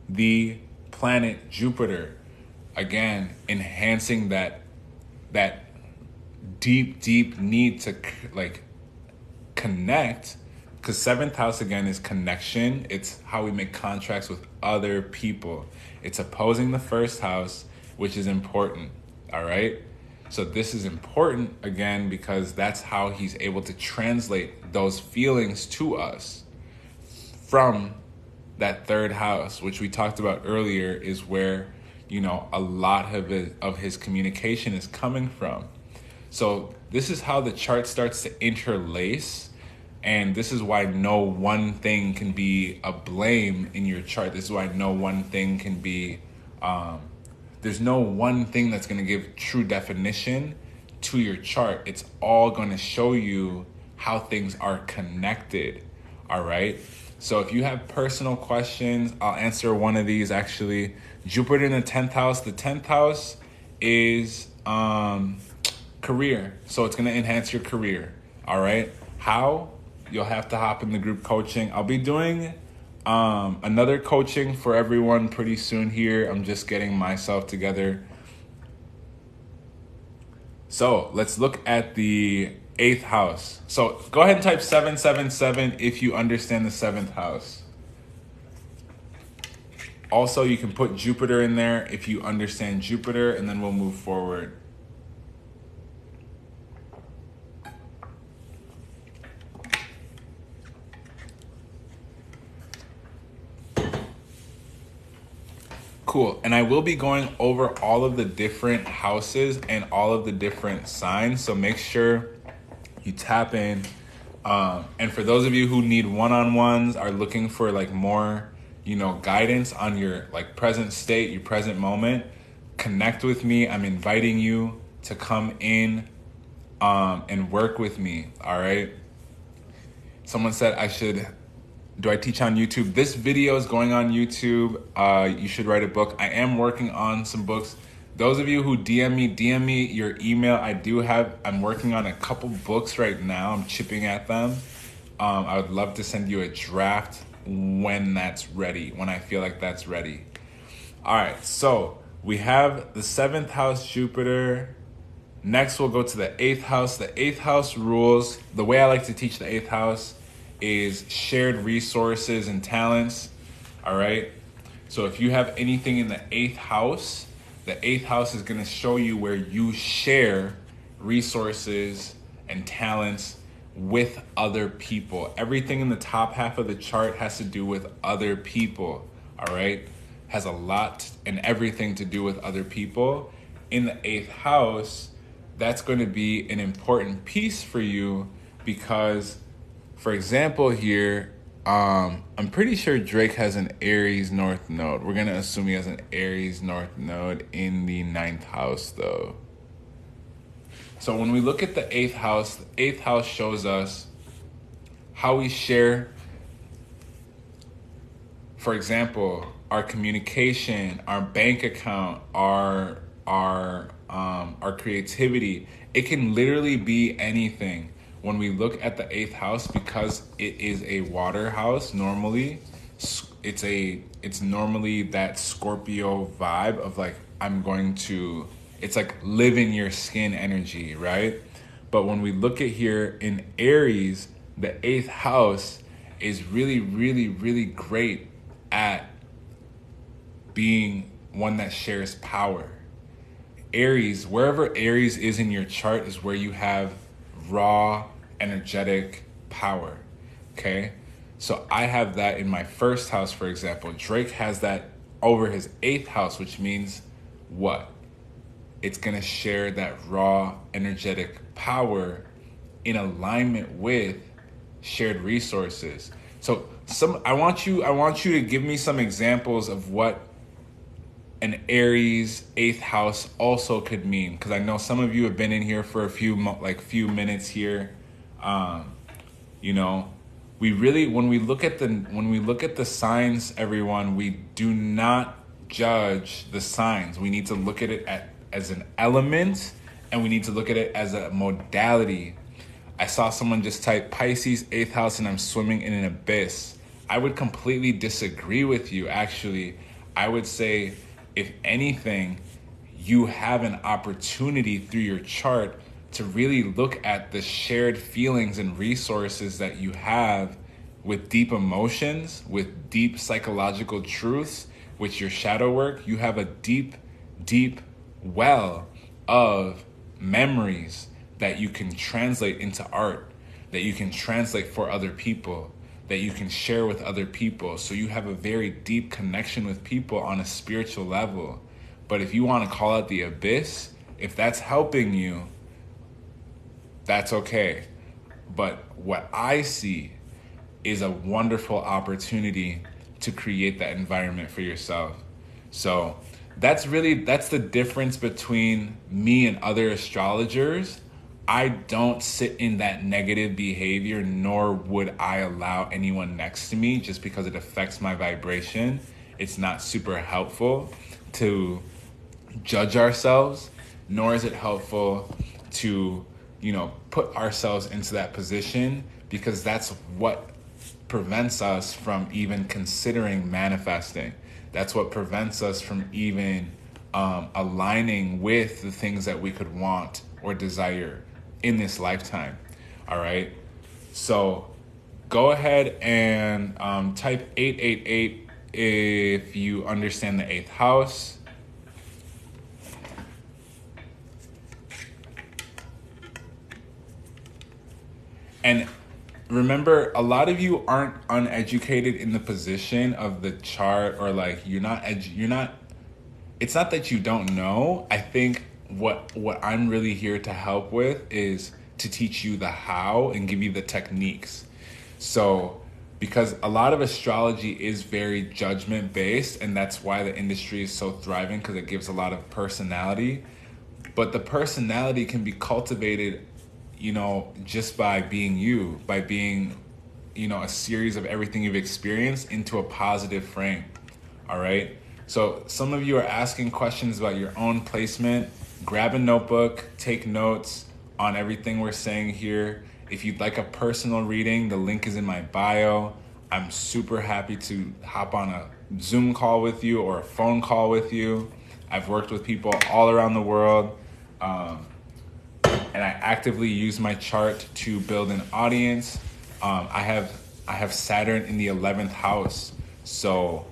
the planet Jupiter. Again, enhancing that deep need to like connect, because 7th house again is connection. It's how we make contracts with other people. It's opposing the 1st house, which is important, all right? So this is important again because that's how he's able to translate those feelings to us from that 3rd house, which we talked about earlier is where, you know, a lot of his communication is coming from. So this is how the chart starts to interlace, and this is why no one thing can be a blame in your chart. This is why no one thing can be, there's no one thing that's going to give true definition to your chart. It's all going to show you how things are connected, all right? So if you have personal questions, I'll answer one of these actually. Jupiter in the 10th house. The 10th house is career. So it's going to enhance your career. All right. How? You'll have to hop in the group coaching. I'll be doing another coaching for everyone pretty soon here. I'm just getting myself together. So let's look at the 8th house. So go ahead and type 777 if you understand the 7th house. Also, you can put Jupiter in there if you understand Jupiter, and then we'll move forward. Cool. And I will be going over all of the different houses and all of the different signs. So make sure you tap in. And for those of you who need one-on-ones, are looking for like more, you know, guidance on your like present state, your present moment, connect with me. I'm inviting you to come in and work with me. All right. Someone said do I teach on YouTube? This video is going on YouTube. You should write a book. I am working on some books. Those of you who DM me your email. I'm working on a couple books right now. I'm chipping at them. I would love to send you a draft when that's ready, when I feel like that's ready. All right, so we have the 7th house Jupiter. Next, we'll go to the 8th house. The 8th house rules. The way I like to teach the 8th house is shared resources and talents. All right, so if you have anything in the 8th house, the 8th house is going to show you where you share resources and talents with other people. Everything in the top half of the chart has to do with other people, all right? Has a lot and everything to do with other people. In the 8th house, that's going to be an important piece for you because, for example, here, I'm pretty sure Drake has an Aries North Node. We're going to assume he has an Aries North Node in the 9th house, though. So when we look at the 8th house, the 8th house shows us how we share, for example, our communication, our bank account, our creativity. It can literally be anything. When we look at the 8th house, because it is a water house, normally, it's normally that Scorpio vibe of like, it's like live in your skin energy, right? But when we look at here in Aries, The eighth house is really, really, really great at being one that shares power. Aries, wherever Aries is in your chart, is where you have raw, energetic power. Okay? So I have that in my first house, for example. Drake has that over his eighth house, which means what? It's going to share that raw, energetic power in alignment with shared resources. So I want you to give me some examples of what an Aries eighth house also could mean, because I know some of you have been in here for a few minutes here. You know, when we look at the signs, everyone, we do not judge the signs. We need to look at it as an element, and we need to look at it as a modality. I saw someone just type Pisces 8th house and I'm swimming in an abyss. I would completely disagree with you, actually. I would say, if anything, you have an opportunity through your chart to really look at the shared feelings and resources that you have with deep emotions, with deep psychological truths, with your shadow work. You have a deep, deep well of memories that you can translate into art, that you can translate for other people, that you can share with other people. So you have a very deep connection with people on a spiritual level. But if you want to call out the abyss, if that's helping you, that's okay. But what I see is a wonderful opportunity to create that environment for yourself. So that's the difference between me and other astrologers. I don't sit in that negative behavior, nor would I allow anyone next to me, just because it affects my vibration. It's not super helpful to judge ourselves, nor is it helpful to, put ourselves into that position, because that's what prevents us from even considering manifesting. That's what prevents us from even aligning with the things that we could want or desire in this lifetime. All right. So go ahead and type 888 if you understand the eighth house. And remember, a lot of you aren't uneducated in the position of the chart, or you're not, it's not that you don't know. I think what I'm really here to help with is to teach you the how and give you the techniques. So, because a lot of astrology is very judgment based, and that's why the industry is so thriving, because it gives a lot of personality. But the personality can be cultivated, just by being you, by being, a series of everything you've experienced into a positive frame. All right. So some of you are asking questions about your own placement. Grab a notebook, take notes on everything we're saying here. If you'd like a personal reading, the link is in my bio. I'm super happy to hop on a Zoom call with you or a phone call with you. I've worked with people all around the world. And I actively use my chart to build an audience. I have Saturn in the 11th house. So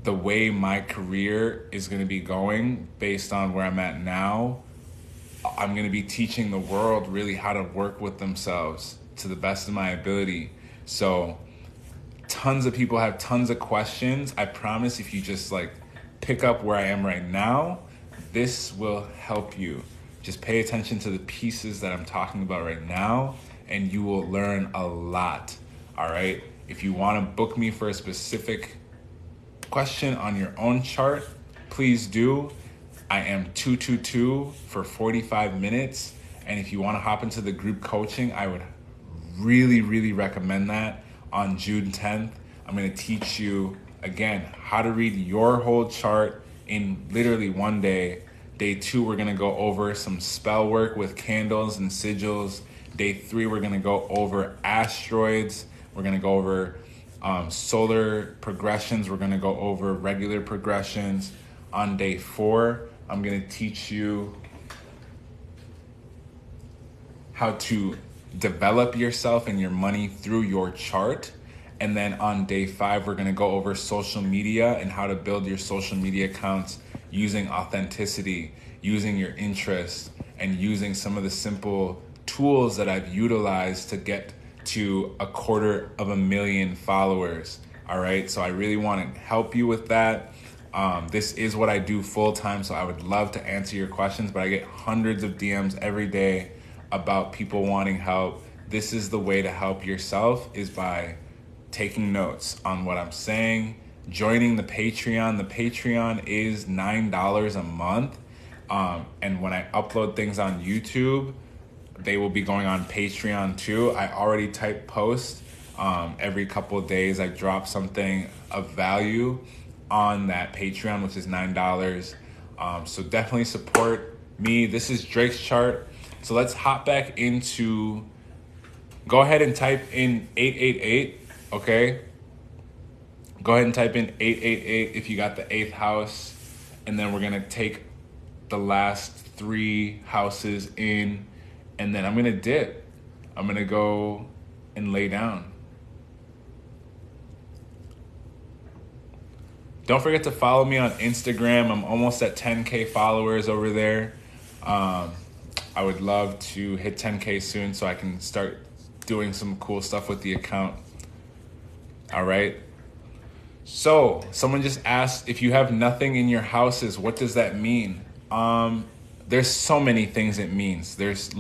the way my career is going to be going, based on where I'm at now, I'm going to be teaching the world really how to work with themselves to the best of my ability. So tons of people have tons of questions. I promise, if you just pick up where I am right now, this will help you. Just pay attention to the pieces that I'm talking about right now, and you will learn a lot. All right. If you want to book me for a specific question on your own chart, please do. I am 222 for 45 minutes. And if you want to hop into the group coaching, I would really, really recommend that. On June 10th, I'm going to teach you, again, how to read your whole chart in literally one day. Day 2, we're going to go over some spell work with candles and sigils. Day 3, we're going to go over asteroids. We're going to go over solar progressions. We're going to go over regular progressions. On day 4, I'm going to teach you how to develop yourself and your money through your chart. And then on day 5, we're gonna go over social media and how to build your social media accounts using authenticity, using your interests, and using some of the simple tools that I've utilized to get to 250,000 followers. All right, so I really want to help you with that. This is what I do full time, so I would love to answer your questions, but I get hundreds of DMs every day about people wanting help. This is the way to help yourself, is by taking notes on what I'm saying, joining the Patreon. The Patreon is $9 a month. And when I upload things on YouTube, they will be going on Patreon too. I already type posts. Every couple of days, I drop something of value on that Patreon, which is $9. So definitely support me. This is Drake's chart. So let's hop back into, go ahead and type in 888, okay? Go ahead and type in 888 if you got the 8th house. And then we're going to take the last 3 houses in, and then I'm going to dip. I'm going to go and lay down. Don't forget to follow me on Instagram. I'm almost at 10K followers over there. I would love to hit 10K soon so I can start doing some cool stuff with the account. All right. So someone just asked, if you have nothing in your houses, what does that mean? There's so many things it means. There's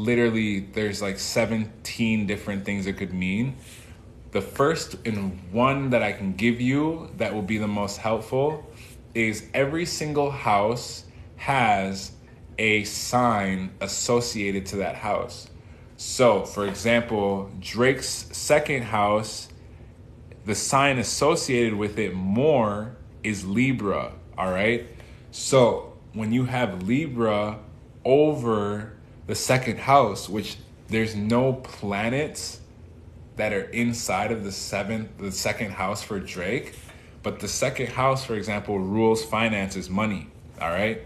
like 17 different things it could mean. The first and one that I can give you that will be the most helpful is every single house has a sign associated to that house. So, for example, Drake's 2nd house, the sign associated with it more is Libra, all right? So, when you have Libra over the 2nd house, which there's no planets that are inside of the 2nd house for Drake, but the 2nd house, for example, rules finances, money, all right?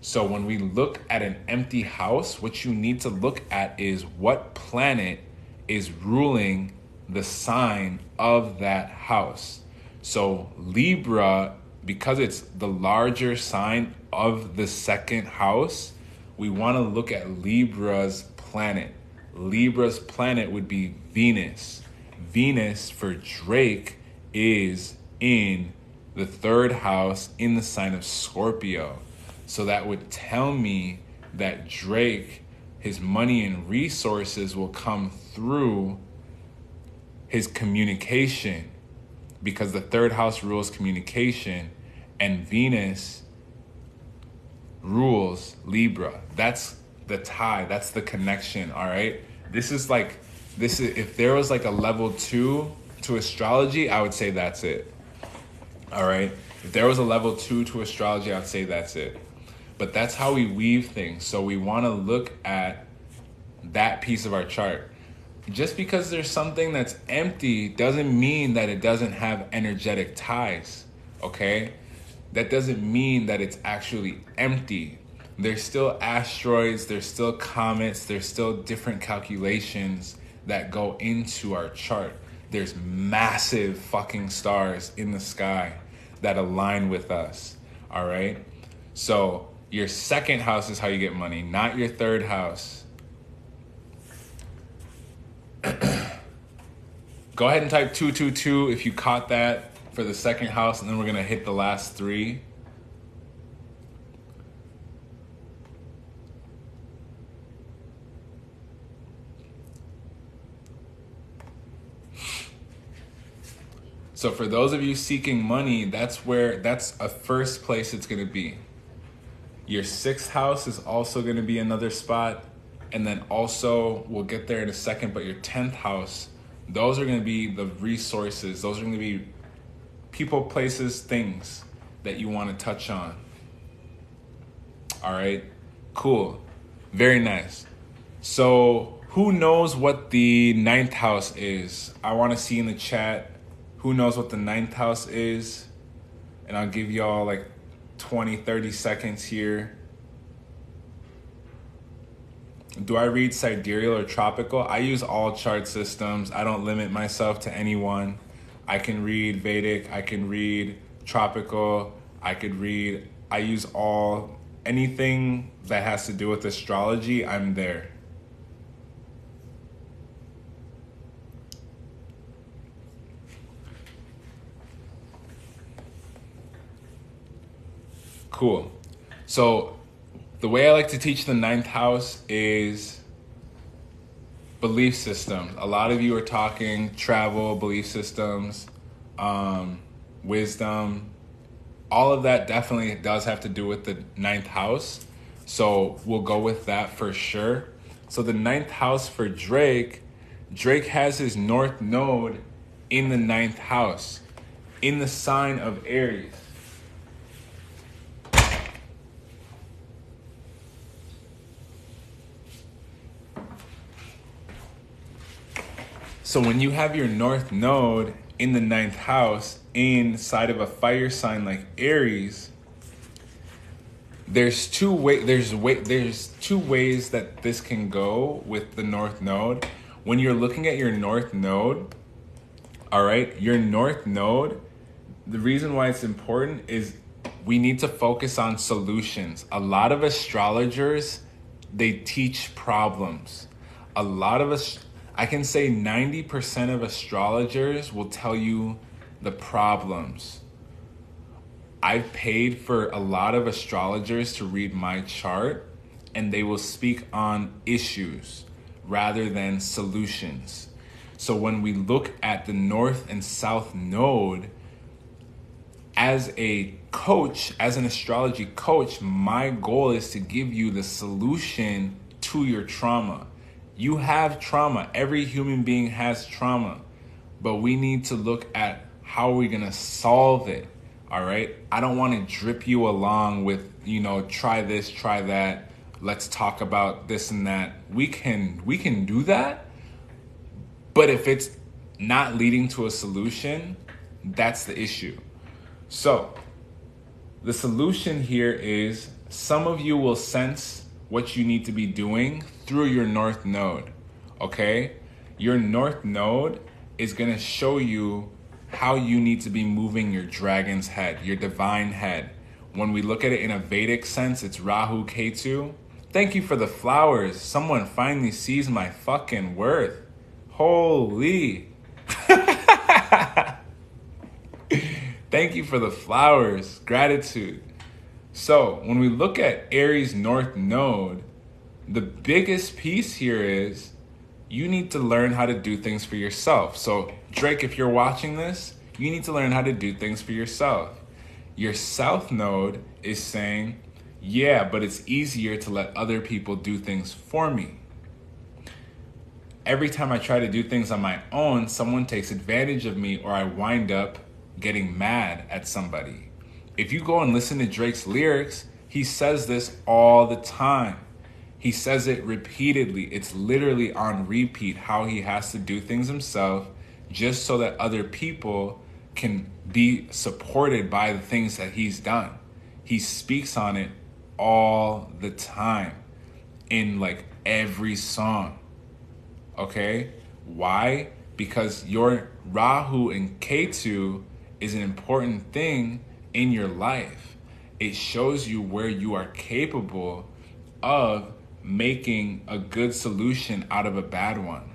So when we look at an empty house, what you need to look at is what planet is ruling the sign of that house. So Libra, because it's the larger sign of the 2nd house, we want to look at Libra's planet. Libra's planet would be Venus. Venus for Drake is in the 3rd house in the sign of Scorpio. So that would tell me that Drake, his money and resources will come through his communication, because the 3rd house rules communication and Venus rules Libra. That's the tie. That's the connection. All right. This is if there was like a level 2 to astrology, I would say that's it. All right. If there was a level 2 to astrology, I would say that's it. But that's how we weave things. So we want to look at that piece of our chart. Just because there's something that's empty doesn't mean that it doesn't have energetic ties. Okay. That doesn't mean that it's actually empty. There's still asteroids, there's still comets, there's still different calculations that go into our chart. There's massive fucking stars in the sky that align with us, all right? So your 2nd house is how you get money, not your 3rd house. Go ahead and type 222 if you caught that for the 2nd house, and then we're gonna hit the last 3. So for those of you seeking money, that's a first place it's going to be. Your 6th house is also going to be another spot. And then also, we'll get there in a second, but your 10th house, those are going to be the resources. Those are going to be people, places, things that you want to touch on. All right, cool. Very nice. So who knows what the 9th house is? I want to see in the chat who knows what the 9th house is. And I'll give y'all like 20, 30 seconds here. Do I read sidereal or tropical? I use all chart systems. I don't limit myself to any one. I can read Vedic, I can read tropical, I use all, anything that has to do with astrology, I'm there. Cool. So the way I like to teach the ninth house is belief systems. A lot of you are talking travel, belief systems, wisdom. All of that definitely does have to do with the ninth house. So we'll go with that for sure. So the ninth house for Drake has his north node in the ninth house, in the sign of Aries. So when you have your north node in the ninth house inside of a fire sign like Aries, there's two ways that this can go with the north node. When you're looking at your north node, all right, your north node, the reason why it's important is we need to focus on solutions. A lot of astrologers, they teach problems. A lot of us, I can say 90% of astrologers will tell you the problems. I've paid for a lot of astrologers to read my chart, and they will speak on issues rather than solutions. So when we look at the north and south node, as a coach, as an astrology coach, my goal is to give you the solution to your trauma. You have trauma. Every human being has trauma, but we need to look at how we're going to solve it. All right. I don't want to drip you along with, try this, try that. Let's talk about this and that. We can do that. But if it's not leading to a solution, that's the issue. So the solution here is some of you will sense what you need to be doing through your north node, okay? Your north node is going to show you how you need to be moving your dragon's head, your divine head. When we look at it in a Vedic sense, it's Rahu Ketu. Thank you for the flowers. Someone finally sees my fucking worth. Holy. Thank you for the flowers. Gratitude. So when we look at Aries North Node, the biggest piece here is you need to learn how to do things for yourself. So Drake, if you're watching this, you need to learn how to do things for yourself. Your South Node is saying, yeah, but it's easier to let other people do things for me. Every time I try to do things on my own, someone takes advantage of me or I wind up getting mad at somebody. If you go and listen to Drake's lyrics, he says this all the time. He says it repeatedly. It's literally on repeat how he has to do things himself just so that other people can be supported by the things that he's done. He speaks on it all the time in like every song. Okay? Why? Because your Rahu and Ketu is an important thing in your life. It shows you where you are capable of making a good solution out of a bad one.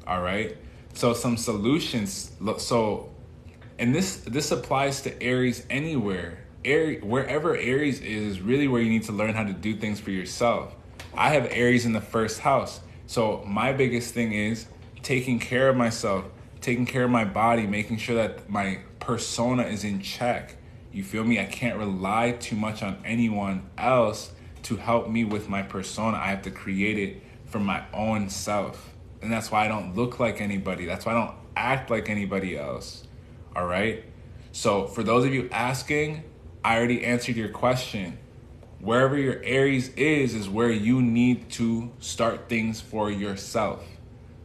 All right? So some solutions, and this applies to Aries anywhere. Wherever Aries is really where you need to learn how to do things for yourself. I have Aries in the first house. So my biggest thing is taking care of myself, taking care of my body, making sure that my persona is in check. You feel me? I can't rely too much on anyone else to help me with my persona. I have to create it from my own self. And that's why I don't look like anybody. That's why I don't act like anybody else. All right? So for those of you asking, I already answered your question. Wherever your Aries is where you need to start things for yourself.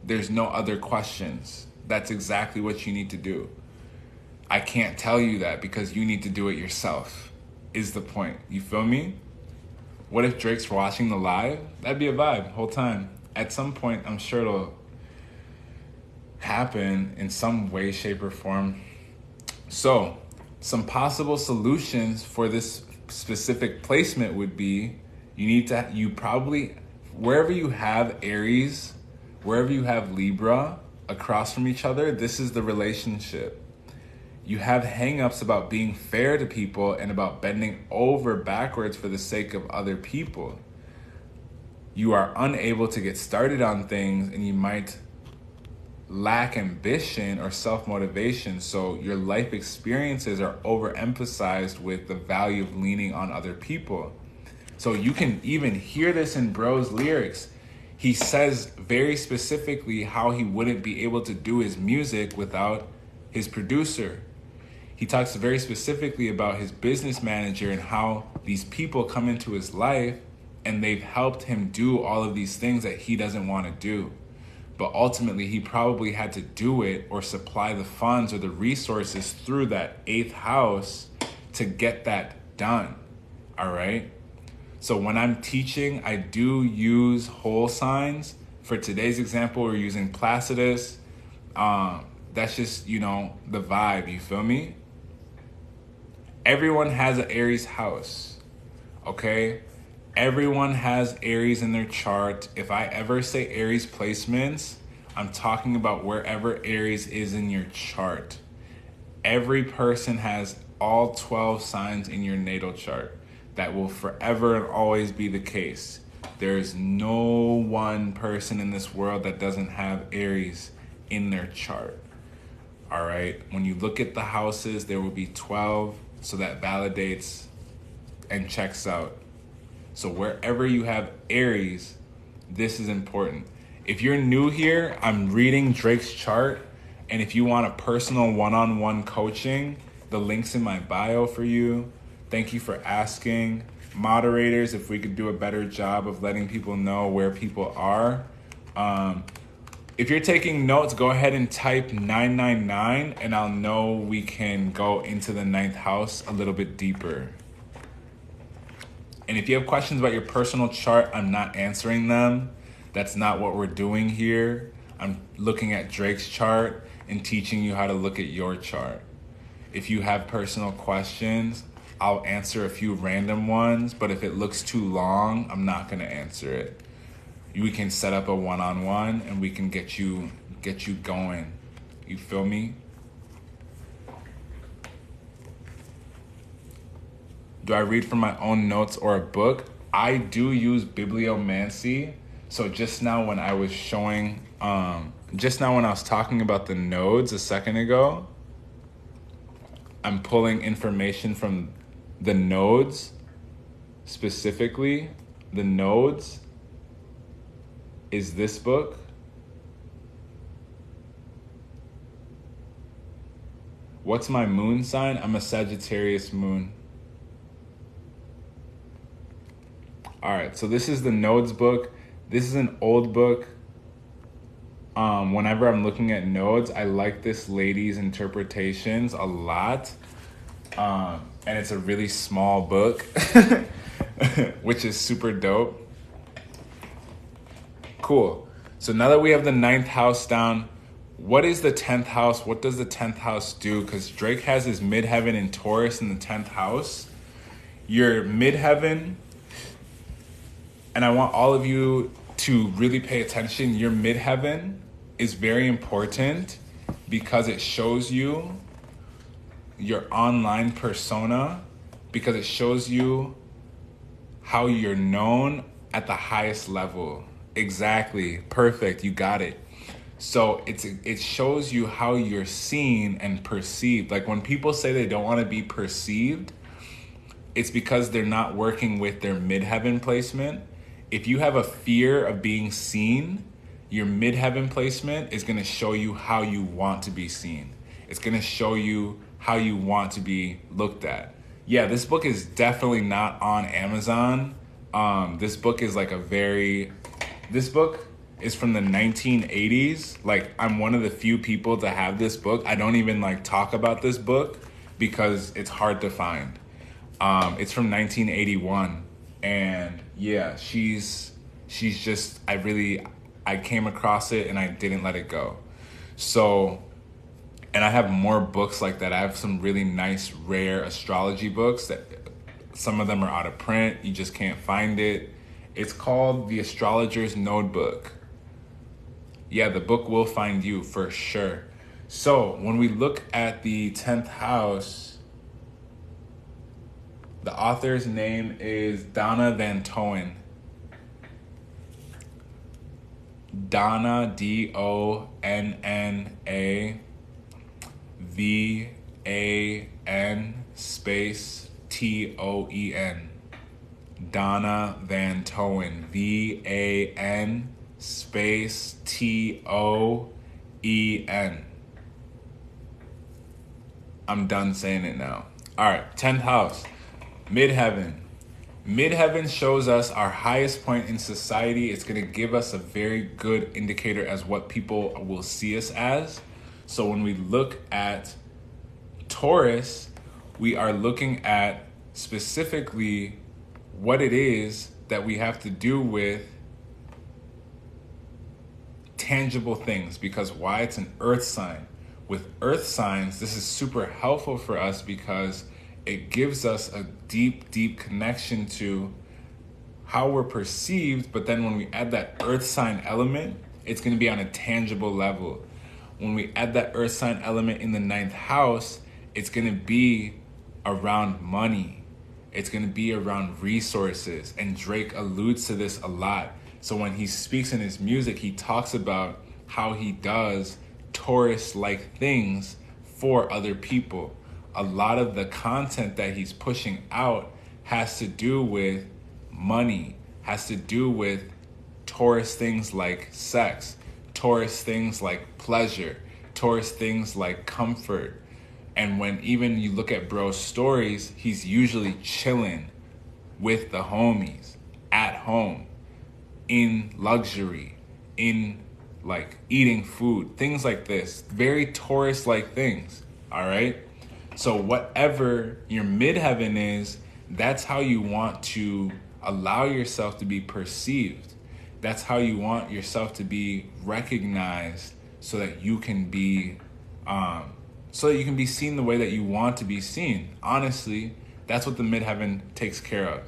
There's no other questions. That's exactly what you need to do. I can't tell you that because you need to do it yourself, is the point. You feel me? What if Drake's watching the live? That'd be a vibe whole time. At some point, I'm sure it'll happen in some way, shape, or form. So, some possible solutions for this specific placement would be you probably, wherever you have Aries, wherever you have Libra across from each other, this is the relationship. You have hang-ups about being fair to people and about bending over backwards for the sake of other people. You are unable to get started on things, and you might lack ambition or self-motivation, so your life experiences are overemphasized with the value of leaning on other people. So you can even hear this in Bro's lyrics. He says very specifically how he wouldn't be able to do his music without his producer. He talks very specifically about his business manager and how these people come into his life and they've helped him do all of these things that he doesn't want to do. But ultimately, he probably had to do it or supply the funds or the resources through that 8th house to get that done. All right? So when I'm teaching, I do use whole signs. For today's example, we're using Placidus. That's just, the vibe. You feel me? Everyone has an Aries house. Okay? Everyone has Aries in their chart. If I ever say Aries placements, I'm talking about wherever Aries is in your chart. Every person has all 12 signs in your natal chart. That will forever and always be the case. There's no one person in this world that doesn't have Aries in their chart. All right? When you look at the houses, there will be 12, so that validates and checks out. So wherever you have Aries, this is important. If you're new here, I'm reading Drake's chart. And if you want a personal one-on-one coaching, the link's in my bio for you. Thank you for asking. Moderators, if we could do a better job of letting people know where people are. If you're taking notes, go ahead and type 999 and I'll know we can go into the 9th house a little bit deeper. And if you have questions about your personal chart, I'm not answering them. That's not what we're doing here. I'm looking at Drake's chart and teaching you how to look at your chart. If you have personal questions, I'll answer a few random ones, but if it looks too long, I'm not gonna answer it. We can set up a one-on-one and we can get you going. You feel me? Do I read from my own notes or a book? I do use bibliomancy. So just now when I was talking about the nodes a second ago, I'm pulling information from the nodes, specifically. The nodes is this book. What's my moon sign? I'm a Sagittarius moon. All right, so this is the nodes book. This is an old book. Whenever I'm looking at nodes, I like this lady's interpretations a lot. And it's a really small book, which is super dope. Cool. So now that we have the 9th house down, what is the 10th house? What does the 10th house do? Because Drake has his midheaven in Taurus in the 10th house. Your midheaven, and I want all of you to really pay attention. Your midheaven is very important because it shows you your online persona, because it shows you how you're known at the highest level. Exactly. Perfect. You got it. So it shows you how you're seen and perceived. Like when people say they don't want to be perceived, it's because they're not working with their midheaven placement. If you have a fear of being seen, your midheaven placement is going to show you how you want to be seen. It's going to show you how you want to be looked at. Yeah, this book is definitely not on Amazon. This book is this book is from the 1980s. Like, I'm one of the few people to have this book. I don't even talk about this book because it's hard to find. It's from 1981. And yeah, she's just, I came across it and I didn't let it go. So, and I have more books like that. I have some really nice, rare astrology books that some of them are out of print. You just can't find it. It's called The Astrologer's Notebook. Yeah, the book will find you for sure. So when we look at the 10th house, the author's name is Donna Van Toen. Donna, Donna Van space Toen. Donna Van Toen. Van space Toen. I'm done saying it now. All right, 10th house, midheaven. Midheaven shows us our highest point in society. It's going to give us a very good indicator as what people will see us as. So when we look at Taurus, we are looking at specifically what it is that we have to do with tangible things. Because why? It's an earth sign. With earth signs, this is super helpful for us because it gives us a deep, deep connection to how we're perceived. But then when we add that earth sign element, it's going to be on a tangible level. When we add that earth sign element in the 9th house, it's going to be around money. It's going to be around resources. And Drake alludes to this a lot. So when he speaks in his music, he talks about how he does Taurus-like things for other people. A lot of the content that he's pushing out has to do with money, has to do with Taurus things like sex, Taurus things like pleasure, Taurus things like comfort. And when even you look at bro's stories, he's usually chilling with the homies at home, in luxury, in like eating food, things like this. Very Taurus-like things, all right? So whatever your midheaven is, that's how you want to allow yourself to be perceived. That's how you want yourself to be recognized so that you can be seen the way that you want to be seen. Honestly, that's what the midheaven takes care of.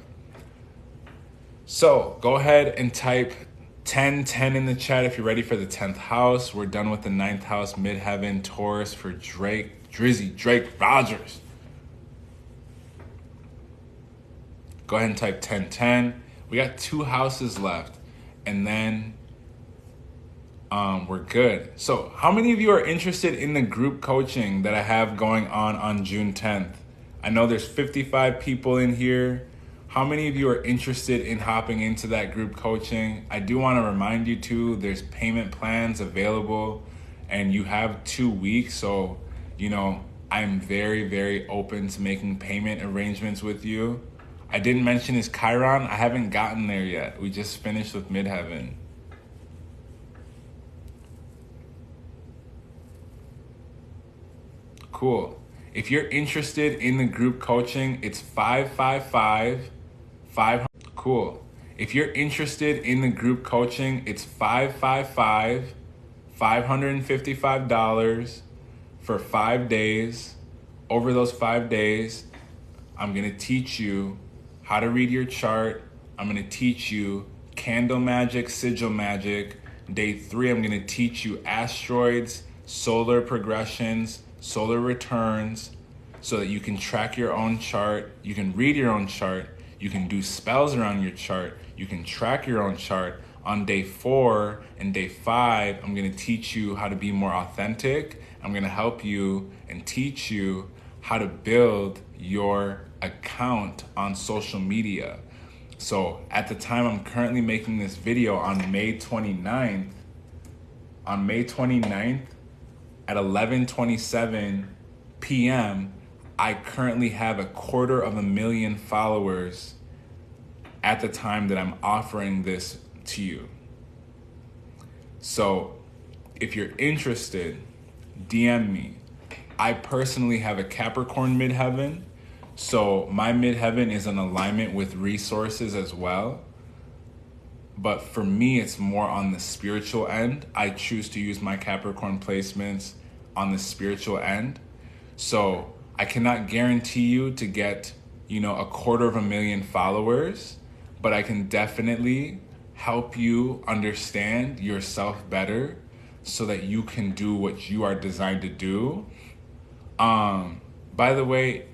So go ahead and type 1010 in the chat if you're ready for the 10th house. We're done with the 9th house, midheaven, Taurus for Drake, Drizzy, Drake, Rogers. Go ahead and type 1010. We got 2 houses left, and then we're good. So how many of you are interested in the group coaching that I have going on June 10th? I know there's 55 people in here. How many of you are interested in hopping into that group coaching? I do want to remind you too, there's payment plans available and you have 2 weeks. So, I'm very, very open to making payment arrangements with you. I didn't mention his Chiron. I haven't gotten there yet. We just finished with midheaven. Cool. If you're interested in the group coaching, it's 555 500. Cool. If you're interested in the group coaching, it's 555 $555 for 5 days. Over those 5 days, I'm going to teach you how to read your chart. I'm going to teach you candle magic, sigil magic. Day 3, I'm going to teach you asteroids, solar progressions, solar returns, so that you can track your own chart. You can read your own chart. You can do spells around your chart. You can track your own chart. On day 4 and day 5, I'm going to teach you how to be more authentic. I'm going to help you and teach you how to build your account on social media. So at the time I'm currently making this video on May 29th, at 11:27 p.m., I currently have 250,000 followers at the time that I'm offering this to you. So if you're interested, DM me. I personally have a Capricorn midheaven, So my midheaven is in alignment with resources as well. But for me, it's more on the spiritual end. I choose to use my Capricorn placements on the spiritual end. So I cannot guarantee you to get, 250,000 followers, but I can definitely help you understand yourself better so that you can do what you are designed to do. By the way,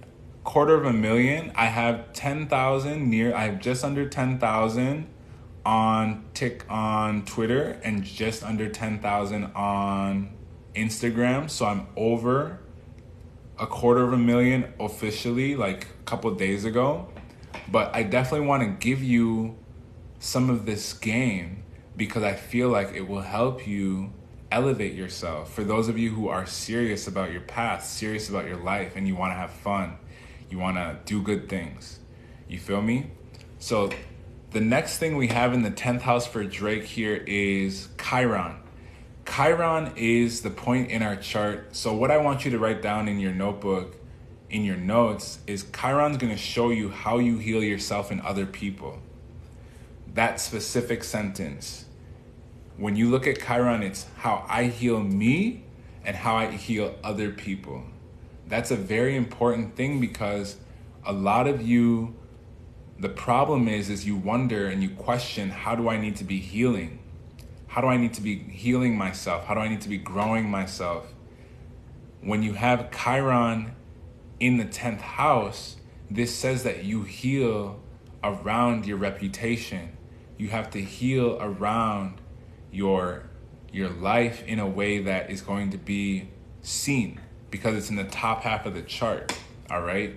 250,000, I have 10,000 I have just under 10,000 on Twitter and just under 10,000 on Instagram. So I'm over 250,000 officially, like a couple of days ago. But I definitely want to give you some of this game because I feel like it will help you elevate yourself. For those of you who are serious about your path, serious about your life, and you want to have fun, you want to do good things. You feel me? So the next thing we have in the 10th house for Drake here is Chiron. Chiron is the point in our chart. So what I want you to write down in your notebook, in your notes, is Chiron's going to show you how you heal yourself and other people. That specific sentence. When you look at Chiron, it's how I heal me and how I heal other people. That's a very important thing because a lot of you, the problem is you wonder and you question, how do I need to be healing? How do I need to be healing myself? How do I need to be growing myself? When you have Chiron in the 10th house, this says that you heal around your reputation. You have to heal around your life in a way that is going to be seen because it's in the top half of the chart, all right?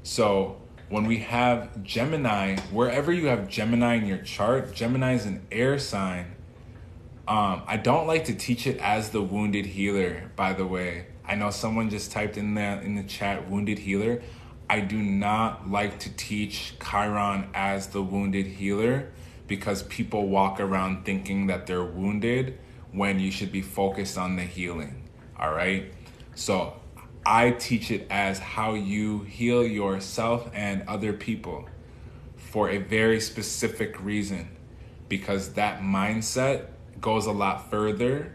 So when we have Gemini, wherever you have Gemini in your chart, Gemini is an air sign. I don't like to teach it as the wounded healer, by the way. I know someone just typed in the chat, wounded healer. I do not like to teach Chiron as the wounded healer because people walk around thinking that they're wounded when you should be focused on the healing, all right? So I teach it as how you heal yourself and other people for a very specific reason, because that mindset goes a lot further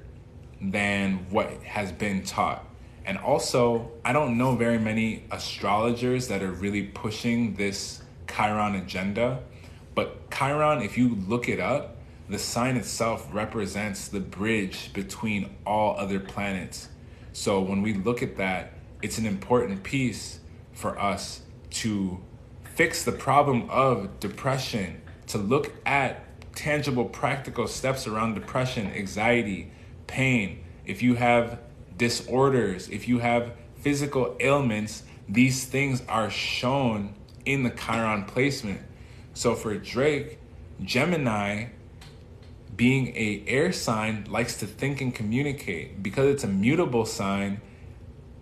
than what has been taught. And also, I don't know very many astrologers that are really pushing this Chiron agenda. But Chiron, if you look it up, the sign itself represents the bridge between all other planets. So when we look at that, it's an important piece for us to fix the problem of depression, to look at tangible, practical steps around depression, anxiety, pain. If you have disorders, if you have physical ailments, these things are shown in the Chiron placement. So for Drake, Gemini, being a air sign, likes to think and communicate. Because it's a mutable sign,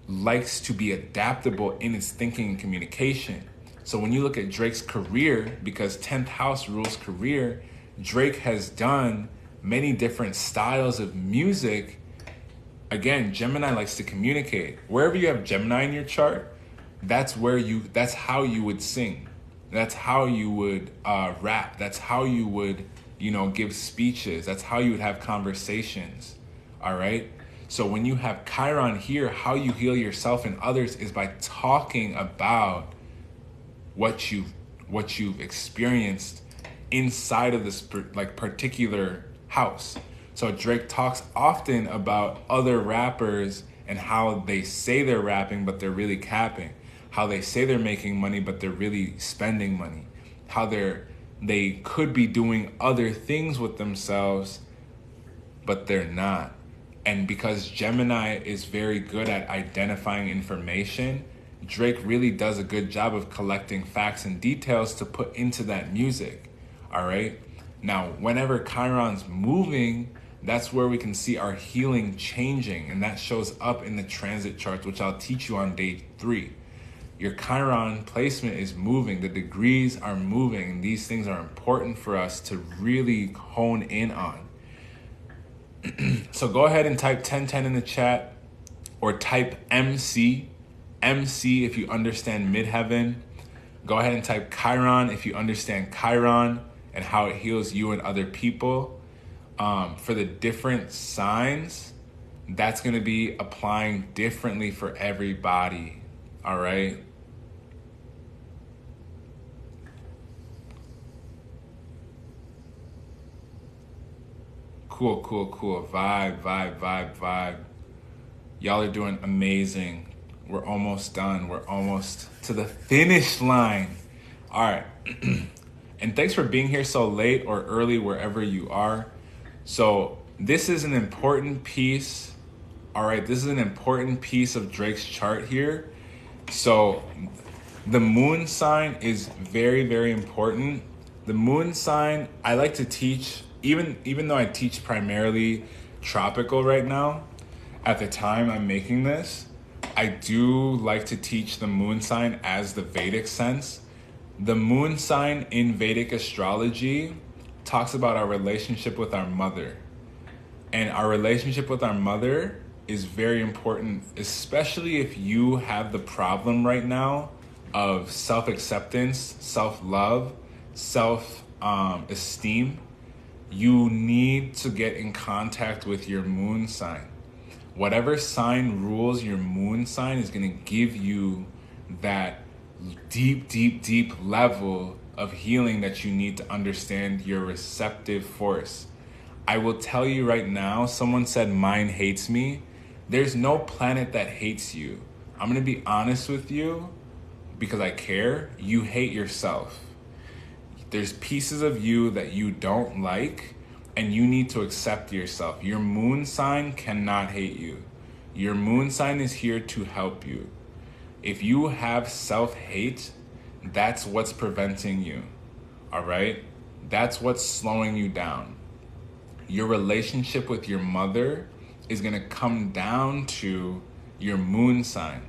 likes to be adaptable in its thinking and communication. So when you look at Drake's career, because 10th house rules career, Drake has done many different styles of music. Again, Gemini likes to communicate. Wherever you have Gemini in your chart, that's how you would sing. That's how you would rap. That's how you would, give speeches. That's how you would have conversations. All right. So when you have Chiron here, how you heal yourself and others is by talking about what you've experienced inside of this particular house. So Drake talks often about other rappers and how they say they're rapping, but they're really capping. How they say they're making money, but they're really spending money. How they could be doing other things with themselves, but they're not. And because Gemini is very good at identifying information, Drake really does a good job of collecting facts and details to put into that music. All right. Now, whenever Chiron's moving, that's where we can see our healing changing. And that shows up in the transit charts, which I'll teach you on day 3. Your Chiron placement is moving. The degrees are moving. And these things are important for us to really hone in on. So go ahead and type 1010 in the chat or type MC MC if you understand midheaven. Go ahead and type Chiron if you understand Chiron and how it heals you and other people. For the different signs, that's going to be applying differently for everybody. All right. Cool. Vibe. Y'all are doing amazing. We're almost done. We're almost to the finish line. All right. And thanks for being here so late or early, wherever you are. So this is an important piece. All right. This is an important piece of Drake's chart here. So the moon sign is very, very important. The moon sign, I like to teach, even though I teach primarily tropical right now, at the time I'm making this, I do like to teach the moon sign as the Vedic sense. The moon sign in Vedic astrology talks about our relationship with our mother. And our relationship with our mother is very important, especially if you have the problem right now of self-acceptance, self-love, self-esteem. You need to get in contact with your moon sign. Whatever sign rules your moon sign is going to give you that deep level of healing that you need to understand your receptive force. I will tell you right now, someone said mine hates me. There's no planet that hates you. I'm going to be honest with you because I care. You hate yourself. There's pieces of you that you don't like, and you need to accept yourself. Your moon sign cannot hate you. Your moon sign is here to help you. If you have self-hate, that's what's preventing you. All right? That's what's slowing you down. Your relationship with your mother is going to come down to your moon sign.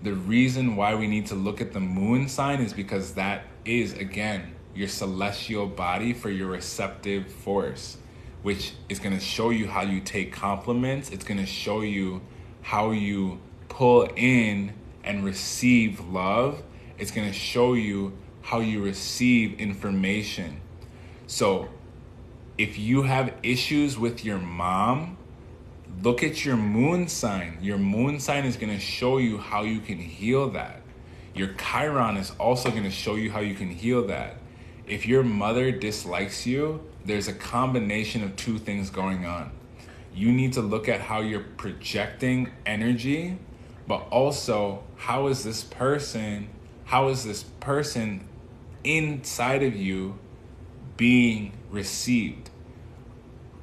The reason why we need to look at the moon sign is because that is, again, your celestial body for your receptive force, which is going to show you how you take compliments. It's going to show you how you pull in and receive love. It's going to show you how you receive information. So if you have issues with your mom, look at your moon sign. Your moon sign is going to show you how you can heal that. Your Chiron is also going to show you how you can heal that. If your mother dislikes you, there's a combination of two things going on. You need to look at how you're projecting energy, but also how is this person inside of you being received?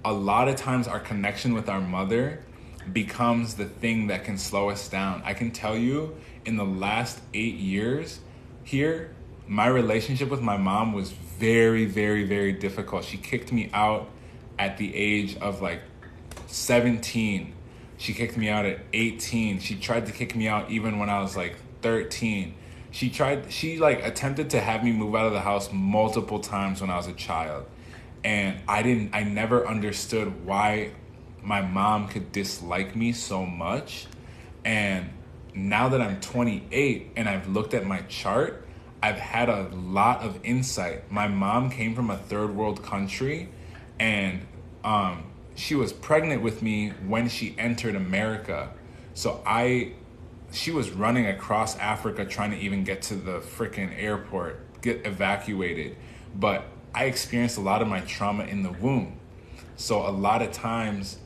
A lot of times our connection with our mother becomes the thing that can slow us down. I can tell you in the last 8 years here, my relationship with my mom was very difficult. She kicked me out at the age of like 17. She kicked me out at 18. She tried to kick me out even when I was like 13. She attempted to have me move out of the house multiple times when I was a child. And I never understood why my mom could dislike me so much. And now that I'm 28 and I've looked at my chart, I've had a lot of insight. My mom came from a third world country, and she was pregnant with me when she entered America. So she was running across Africa trying to even get to the freaking airport, get evacuated. But I experienced a lot of my trauma in the womb. So a lot of times,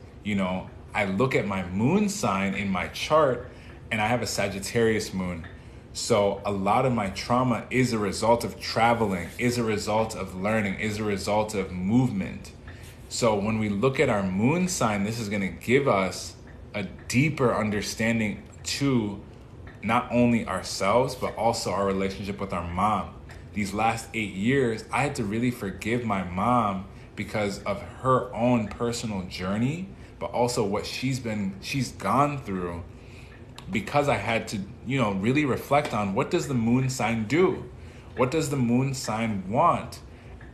I look at my moon sign in my chart, and I have a Sagittarius moon. So a lot of my trauma is a result of traveling, is a result of learning, is a result of movement. So when we look at our moon sign, this is going to give us a deeper understanding to not only ourselves, but also our relationship with our mom. These last 8 years, I had to really forgive my mom because of her own personal journey, but also what she's gone through, because I had to, really reflect on what does the moon sign do? What does the moon sign want?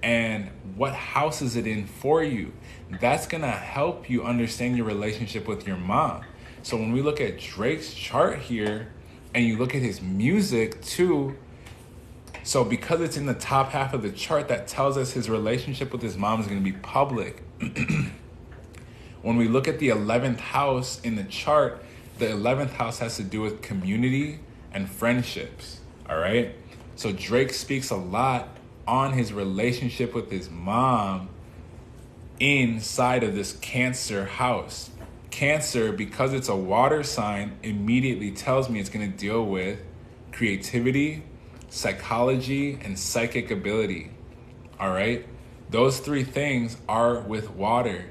And what house is it in for you? That's going to help you understand your relationship with your mom. So when we look at Drake's chart here, and you look at his music too. So because it's in the top half of the chart, that tells us his relationship with his mom is going to be public. When we look at the 11th house in the chart, the 11th house has to do with community and friendships, all right? So Drake speaks a lot on his relationship with his mom inside of this Cancer house. Cancer, because it's a water sign, immediately tells me it's going to deal with creativity, psychology, and psychic ability, all right? Those three things are with water.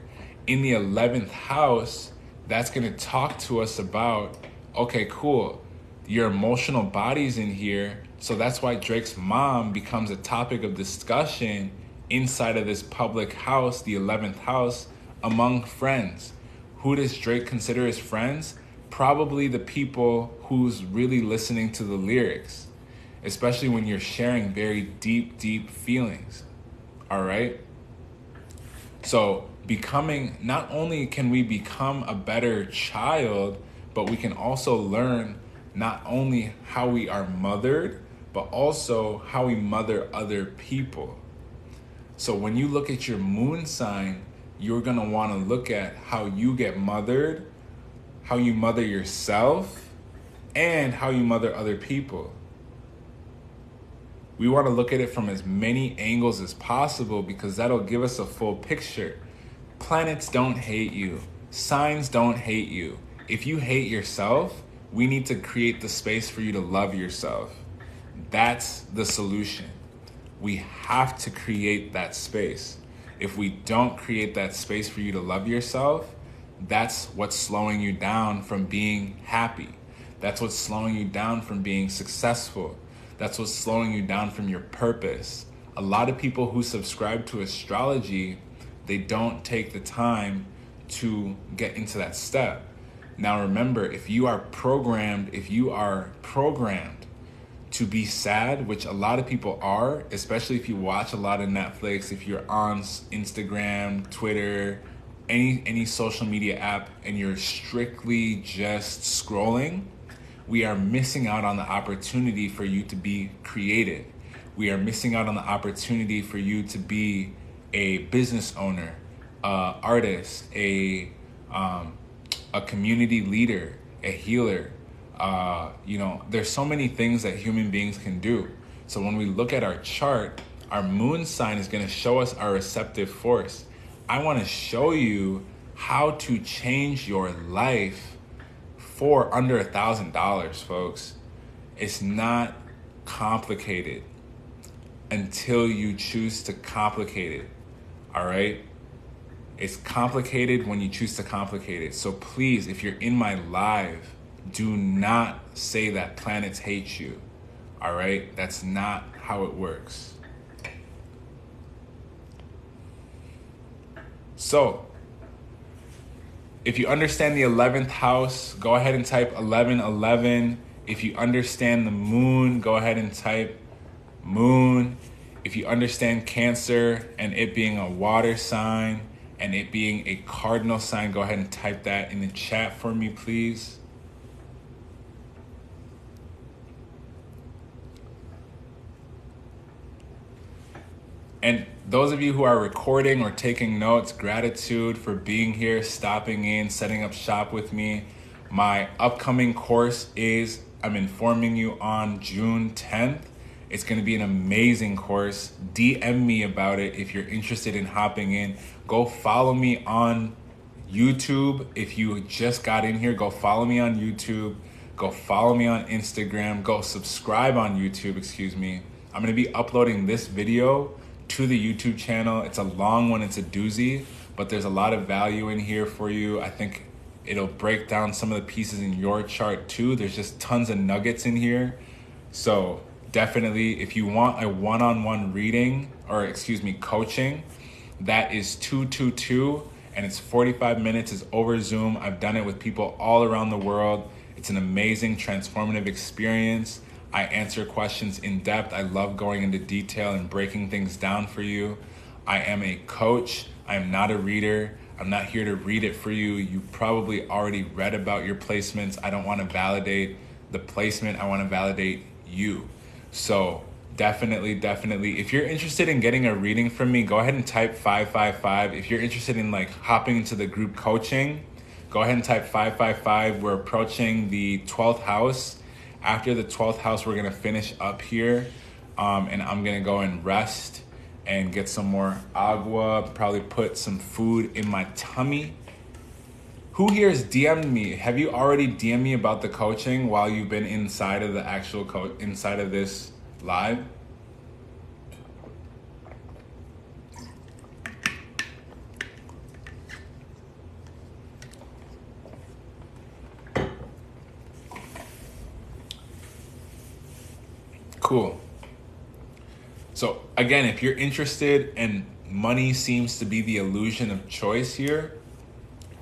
In the 11th house, that's going to talk to us about, okay, cool, your emotional body's in here, so that's why Drake's mom becomes a topic of discussion inside of this public house, the 11th house, among friends. Who does Drake consider his friends? Probably the people who's really listening to the lyrics, especially when you're sharing very deep, deep feelings, all right? So becoming, not only can we become a better child, but we can also learn not only how we are mothered, but also how we mother other people. So when you look at your moon sign, you're gonna wanna look at how you get mothered, how you mother yourself, and how you mother other people. We wanna look at it from as many angles as possible because that'll give us a full picture. Planets don't hate you. Signs don't hate you. If you hate yourself, we need to create the space for you to love yourself. That's the solution. We have to create that space. If we don't create that space for you to love yourself, that's what's slowing you down from being happy. That's what's slowing you down from being successful. That's what's slowing you down from your purpose. A lot of people who subscribe to astrology, they don't take the time to get into that step. Now remember, if you are programmed to be sad, which a lot of people are, especially if you watch a lot of Netflix, if you're on Instagram, Twitter, any social media app, and you're strictly just scrolling, we are missing out on the opportunity for you to be creative. We are missing out on the opportunity for you to be a business owner, artist, a community leader, a healer. There's so many things that human beings can do. So when we look at our chart, our moon sign is going to show us our receptive force. I want to show you how to change your life for under $1,000, folks. It's not complicated until you choose to complicate it, all right? It's complicated when you choose to complicate it. So please, if you're in my live, do not say that planets hate you, all right? That's not how it works. So, if you understand the 11th house, go ahead and type 1111. If you understand the moon, go ahead and type moon. If you understand Cancer and it being a water sign and it being a cardinal sign, go ahead and type that in the chat for me, please. And those of you who are recording or taking notes, gratitude for being here, stopping in, setting up shop with me. My upcoming course is, I'm informing you, on June 10th. It's going to be an amazing course. DM me about it if you're interested in hopping in. Go follow me on YouTube. If you just got in here, go follow me on YouTube. Go follow me on Instagram. Go subscribe on YouTube, I'm going to be uploading this video to the YouTube channel. It's a long one, it's a doozy, but there's a lot of value in here for you. I think it'll break down some of the pieces in your chart too. There's just tons of nuggets in here. So definitely, if you want a one-on-one reading, or coaching, that is 222, and it's 45 minutes, it's over Zoom. I've done it with people all around the world. It's an amazing, transformative experience. I answer questions in depth. I love going into detail and breaking things down for you. I am a coach. I am not a reader. I'm not here to read it for you. You probably already read about your placements. I don't want to validate the placement. I want to validate you. So definitely, if you're interested in getting a reading from me, go ahead and type 555. If you're interested in like hopping into the group coaching, go ahead and type 555. We're approaching the 12th house. After the 12th house, we're going to finish up here. And I'm going to go and rest and get some more agua, probably put some food in my tummy. Who here has DM'd me? Have you already DM'd me about the coaching while you've been inside of the actual inside of this live? Cool. So again, if you're interested and money seems to be the illusion of choice here,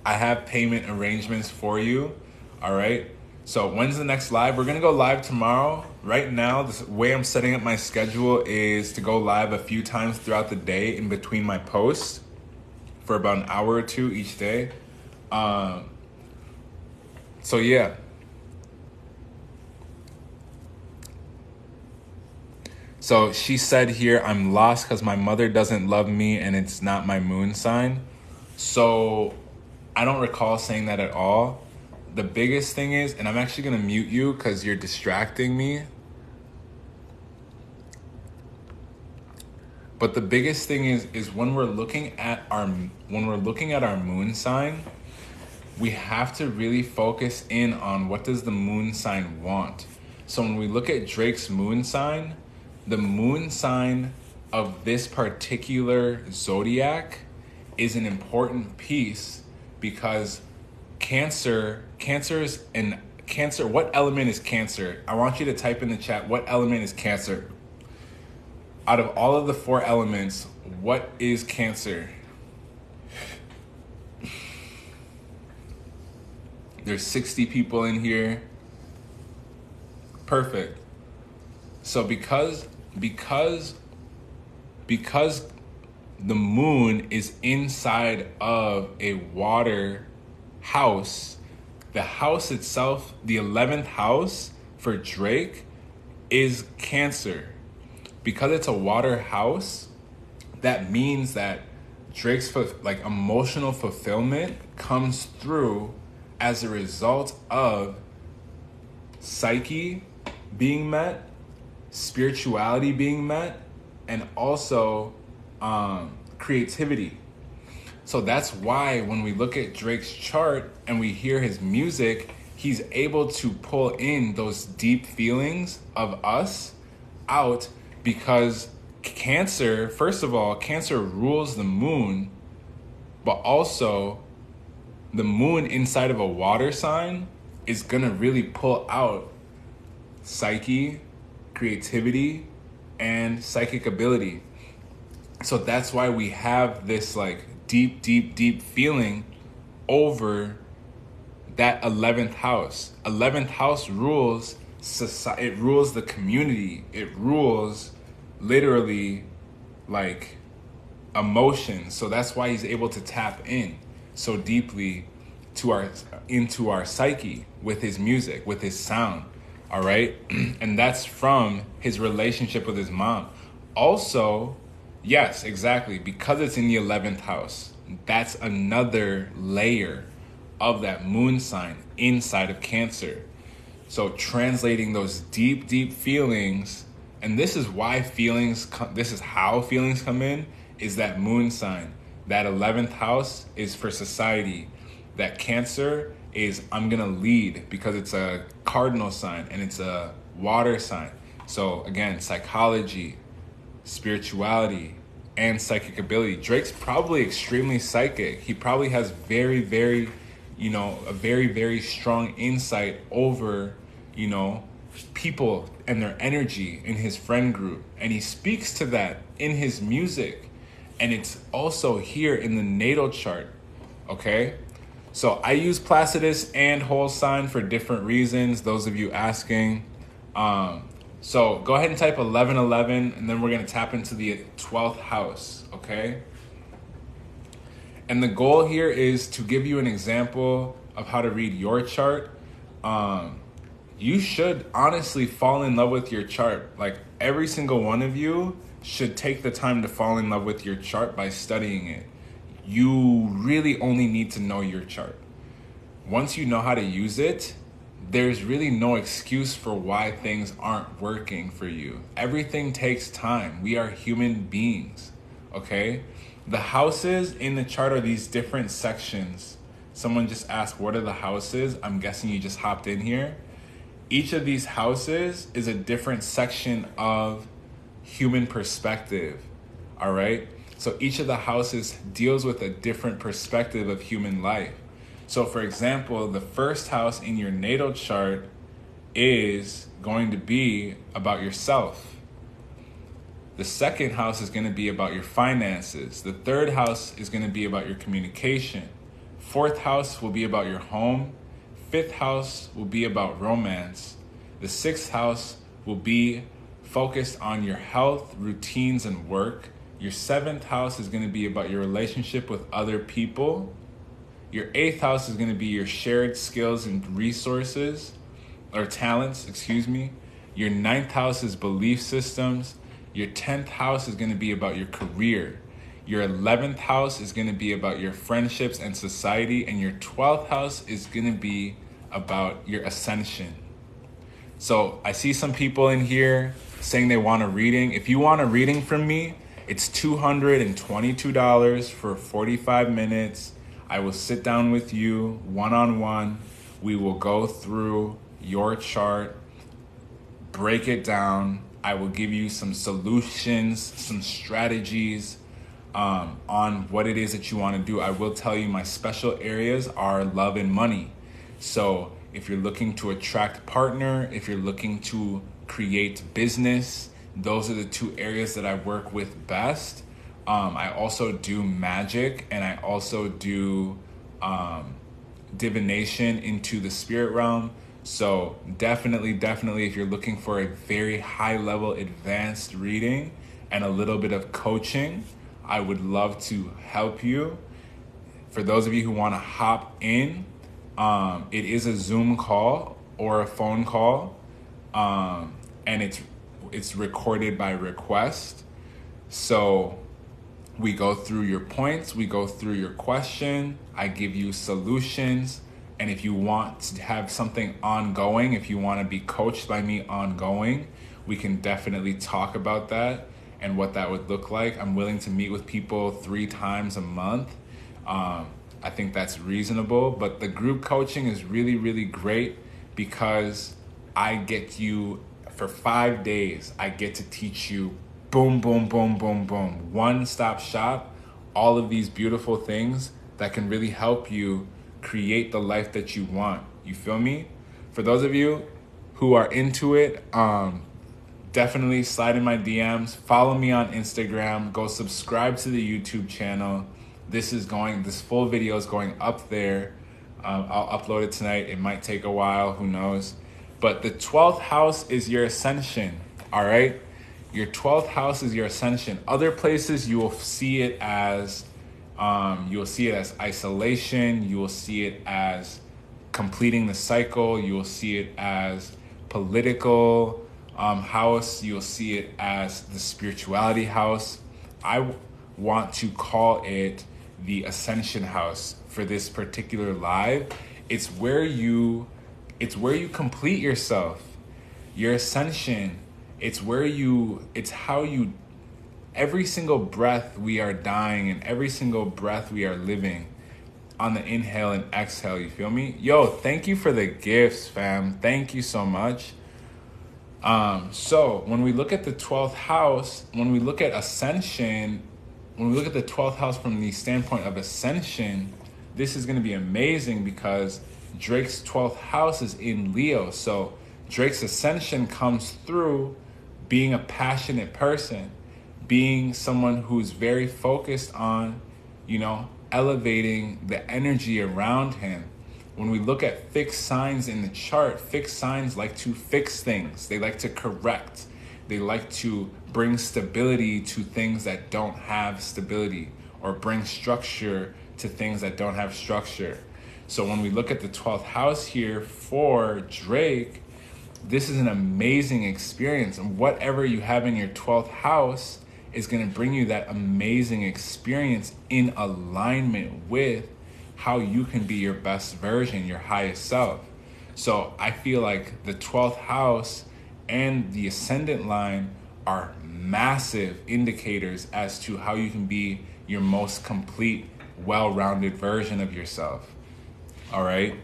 I have payment arrangements for you. All right. So when's the next live? We're going to go live tomorrow. Right now, the way I'm setting up my schedule is to go live a few times throughout the day in between my posts for about an hour or two each day. So yeah. So she said here, I'm lost because my mother doesn't love me and it's not my moon sign. So I don't recall saying that at all. The biggest thing is, and I'm actually going to mute you because you're distracting me. But the biggest thing is when we're looking at our moon sign, we have to really focus in on what does the moon sign want. So when we look at Drake's moon sign, the moon sign of this particular zodiac is an important piece because Cancer, what element is Cancer? I want you to type in the chat, what element is Cancer? Out of all of the 4 elements, what is Cancer? There's 60 people in here. Perfect. So because the moon is inside of a water house, the house itself, the 11th house for Drake is Cancer. Because it's a water house, that means that Drake's emotional fulfillment comes through as a result of psyche being met, spirituality being met, and also creativity. So that's why when we look at Drake's chart and we hear his music, he's able to pull in those deep feelings of us out because Cancer, first of all, Cancer rules the moon, but also the moon inside of a water sign is gonna really pull out psyche, creativity, and psychic ability. So that's why we have this deep feeling over that 11th house. 11th house rules society, it rules the community, it rules literally emotions. So that's why he's able to tap in so deeply into our psyche with his music, with his sound. All right. And that's from his relationship with his mom. Also, yes, exactly. Because it's in the 11th house, that's another layer of that moon sign inside of Cancer. So translating those deep feelings, and this is why this is how feelings come in, is that moon sign. That 11th house is for society. That Cancer is I'm gonna lead because it's a cardinal sign and it's a water sign. So again, psychology, spirituality, and psychic ability. Drake's probably extremely psychic. He probably has a very, very strong insight over, people and their energy in his friend group. And he speaks to that in his music. And it's also here in the natal chart, okay? So I use Placidus and whole sign for different reasons, those of you asking. So go ahead and type 1111, and then we're going to tap into the 12th house, okay? And the goal here is to give you an example of how to read your chart. you should honestly fall in love with your chart. Like, every single one of you should take the time to fall in love with your chart by studying it. You really only need to know your chart. Once you know how to use it, there's really no excuse for why things aren't working for you. Everything takes time. We are human beings, okay? The houses in the chart are these different sections. Someone just asked, what are the houses? I'm guessing you just hopped in here. Each of these houses is a different section of human perspective, all right? So each of the houses deals with a different perspective of human life. So for example, the first house in your natal chart is going to be about yourself. The second house is going to be about your finances. The third house is going to be about your communication. Fourth house will be about your home. Fifth house will be about romance. The sixth house will be focused on your health, routines, and work. Your seventh house is going to be about your relationship with other people. Your eighth house is going to be your shared skills and resources, or talents, excuse me. Your ninth house is belief systems. Your 10th house is going to be about your career. Your 11th house is going to be about your friendships and society. And your 12th house is going to be about your ascension. So I see some people in here saying they want a reading. If you want a reading from me, it's $222 for 45 minutes. I will sit down with you one-on-one. We will go through your chart, break it down. I will give you some solutions, some strategies on what it is that you want to do. I will tell you my special areas are love and money. So if you're looking to attract a partner, if you're looking to create business, those are the two areas that I work with best. I also do magic, and I also do divination into the spirit realm. So definitely, if you're looking for a very high level advanced reading and a little bit of coaching, I would love to help you. For those of you who want to hop in, it is a Zoom call or a phone call, and it's recorded by request. So we go through your points, we go through your question, I give you solutions. And if you want to have something ongoing, if you want to be coached by me ongoing, we can definitely talk about that and what that would look like. I'm willing to meet with people 3 times a month. I think that's reasonable, but the group coaching is really, really great because I get you for 5 days. I get to teach you boom, boom, boom, boom, boom. One-stop shop, all of these beautiful things that can really help you create the life that you want. You feel me? For those of you who are into it, definitely slide in my DMs, follow me on Instagram, go subscribe to the YouTube channel. This full video is going up there. I'll upload it tonight. It might take a while, who knows? But the 12th house is your ascension, all right? Your 12th house is your ascension. Other places you will see it as isolation. You will see it as completing the cycle. You will see it as political house. You'll see it as the spirituality house. I want to call it the ascension house for this particular live. It's where you complete yourself. Your ascension. It's how you, every single breath we are dying and every single breath we are living on the inhale and exhale. You feel me? Yo, thank you for the gifts, fam. Thank you so much. So when we look at the 12th house, when we look at ascension, when we look at the 12th house from the standpoint of ascension, this is going to be amazing because Drake's 12th house is in Leo. So Drake's ascension comes through being a passionate person, being someone who's very focused on, elevating the energy around him. When we look at fixed signs in the chart, fixed signs like to fix things. They like to correct. They like to bring stability to things that don't have stability, or bring structure to things that don't have structure. So when we look at the 12th house here for Drake, this is an amazing experience. And whatever you have in your 12th house is going to bring you that amazing experience in alignment with how you can be your best version, your highest self. So I feel like the 12th house and the ascendant line are massive indicators as to how you can be your most complete, well-rounded version of yourself. All right?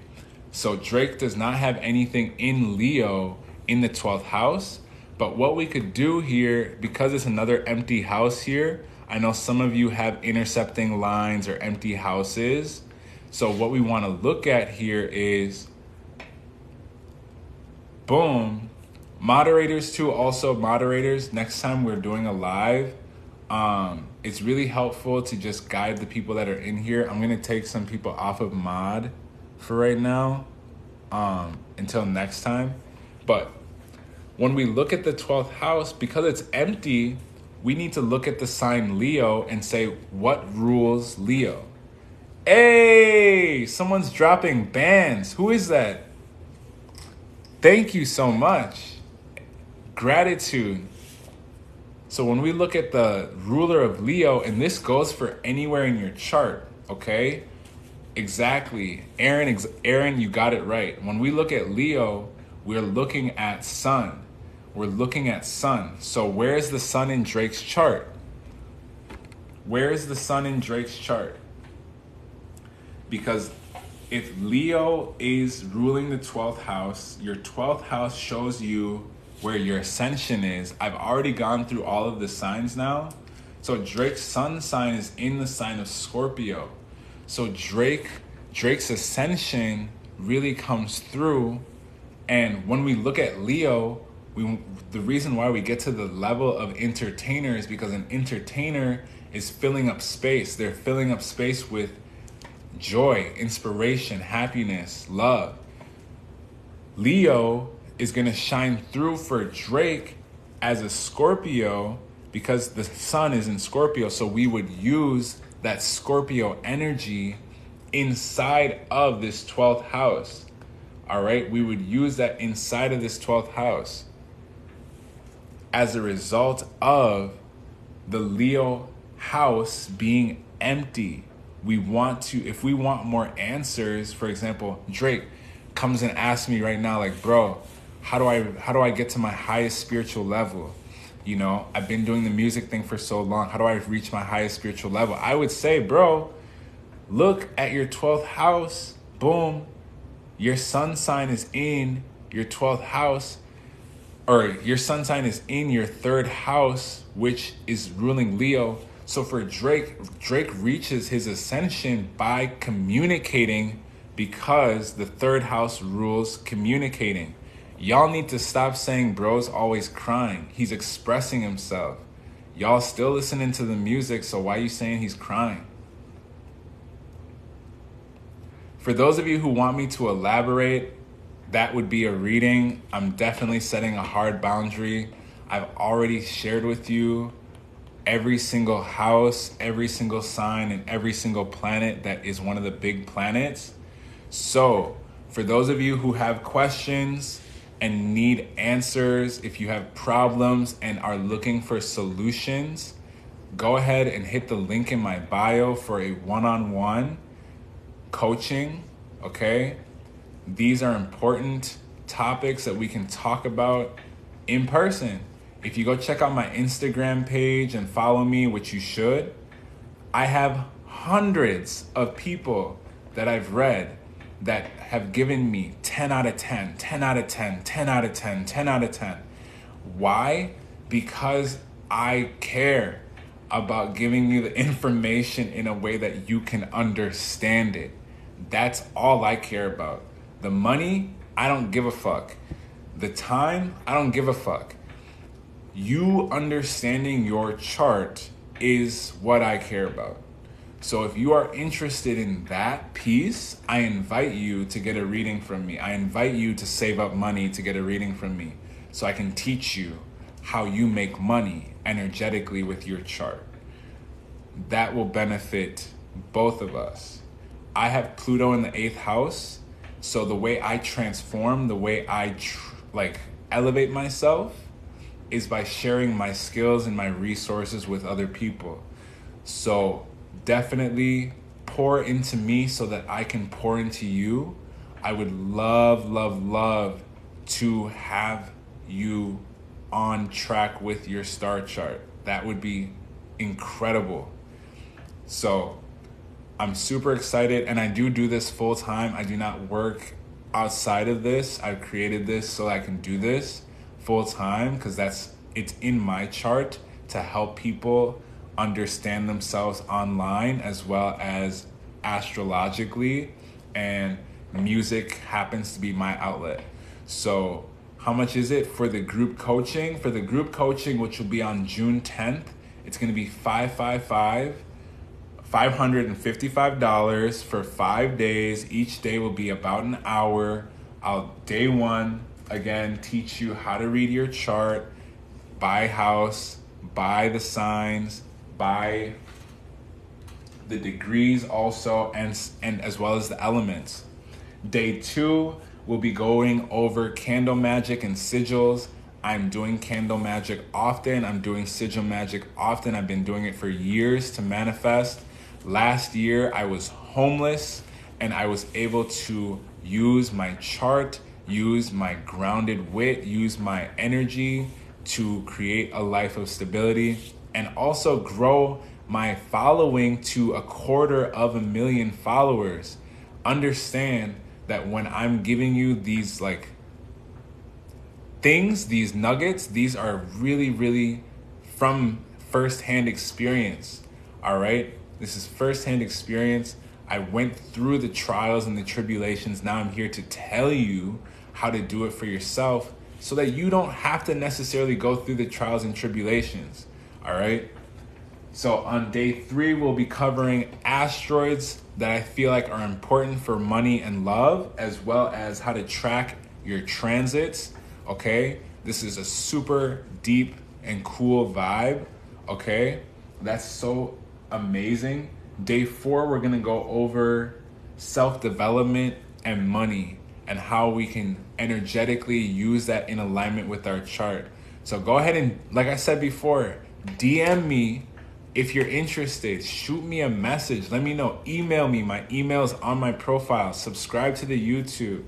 So Drake does not have anything in Leo in the 12th house. But what we could do here, because it's another empty house here, I know some of you have intercepting lines or empty houses. So what we want to look at here is, boom, moderators too, also moderators. Next time we're doing a live, it's really helpful to just guide the people that are in here. I'm going to take some people off of mod for right now, until next time. But when we look at the 12th house, because it's empty, we need to look at the sign Leo and say, what rules Leo? Hey, someone's dropping bands. Who is that? Thank you so much. Gratitude. So when we look at the ruler of Leo, and this goes for anywhere in your chart, okay? Exactly. Aaron, you got it right. When we look at Leo, we're looking at sun. We're looking at sun. So where is the sun in Drake's chart? Where is the sun in Drake's chart? Because if Leo is ruling the 12th house, your 12th house shows you where your ascension is. I've already gone through all of the signs now. So Drake's sun sign is in the sign of Scorpio. So Drake's ascension really comes through. And when we look at Leo, the reason why we get to the level of entertainer is because an entertainer is filling up space. They're filling up space with joy, inspiration, happiness, love. Leo is going to shine through for Drake as a Scorpio because the sun is in Scorpio. So we would use that Scorpio energy inside of this 12th house. All right, we would use that inside of this 12th house as a result of the Leo house being empty. We want to, if we want more answers, for example, Drake comes and asks me right now, like, bro, how do I get to my highest spiritual level? You know, I've been doing the music thing for so long. How do I reach my highest spiritual level? I would say, bro, look at your 12th house. Boom. Your sun sign is in your 12th house, or your sun sign is in your 3rd house, which is ruling Leo. So for Drake reaches his ascension by communicating because the 3rd house rules communicating. Y'all need to stop saying bro's always crying. He's expressing himself. Y'all still listening to the music, so why are you saying he's crying? For those of you who want me to elaborate, that would be a reading. I'm definitely setting a hard boundary. I've already shared with you every single house, every single sign, and every single planet that is one of the big planets. So for those of you who have questions and need answers, if you have problems and are looking for solutions, go ahead and hit the link in my bio for a one-on-one coaching, okay? These are important topics that we can talk about in person. If you go check out my Instagram page and follow me, which you should, I have hundreds of people that I've read that have given me 10 out of 10, 10 out of 10, 10 out of 10, 10 out of 10. Why? Because I care about giving you the information in a way that you can understand it. That's all I care about. The money, I don't give a fuck. The time, I don't give a fuck. You understanding your chart is what I care about. So if you are interested in that piece, I invite you to get a reading from me. I invite you to save up money to get a reading from me so I can teach you how you make money energetically with your chart. That will benefit both of us. I have Pluto in the 8th house, so the way I transform, the way I like elevate myself is by sharing my skills and my resources with other people. So definitely pour into me so that I can pour into you. I would love, love, love to have you on track with your star chart. That would be incredible. So I'm super excited, and I do this full time. I do not work outside of this. I've created this so I can do this full time because it's in my chart to help people understand themselves online as well as astrologically, and music happens to be my outlet. So how much is it for the group coaching? For the group coaching, which will be on June 10th, it's going to be $555 for 5 days. Each day will be about an hour. I'll, day one, again, teach you how to read your chart by house, by the signs, by the degrees also, and as well as the elements. Day two, we'll be going over candle magic and sigils. I'm doing candle magic often. I'm doing sigil magic often. I've been doing it for years to manifest. Last year, I was homeless, and I was able to use my chart, use my grounded wit, use my energy to create a life of stability, and also grow my following to 250,000 followers. Understand that when I'm giving you these like things, these nuggets, these are really, really from firsthand experience. All right. This is firsthand experience. I went through the trials and the tribulations. Now I'm here to tell you how to do it for yourself so that you don't have to necessarily go through the trials and tribulations. All right. So on day 3, we'll be covering asteroids that I feel like are important for money and love, as well as how to track your transits. Okay. This is a super deep and cool vibe. Okay. That's so amazing. Day 4, we're going to go over self-development and money and how we can energetically use that in alignment with our chart. So go ahead and, like I said before, DM me if you're interested. Shoot me a message. Let me know. Email me. My email's on my profile. Subscribe to the YouTube.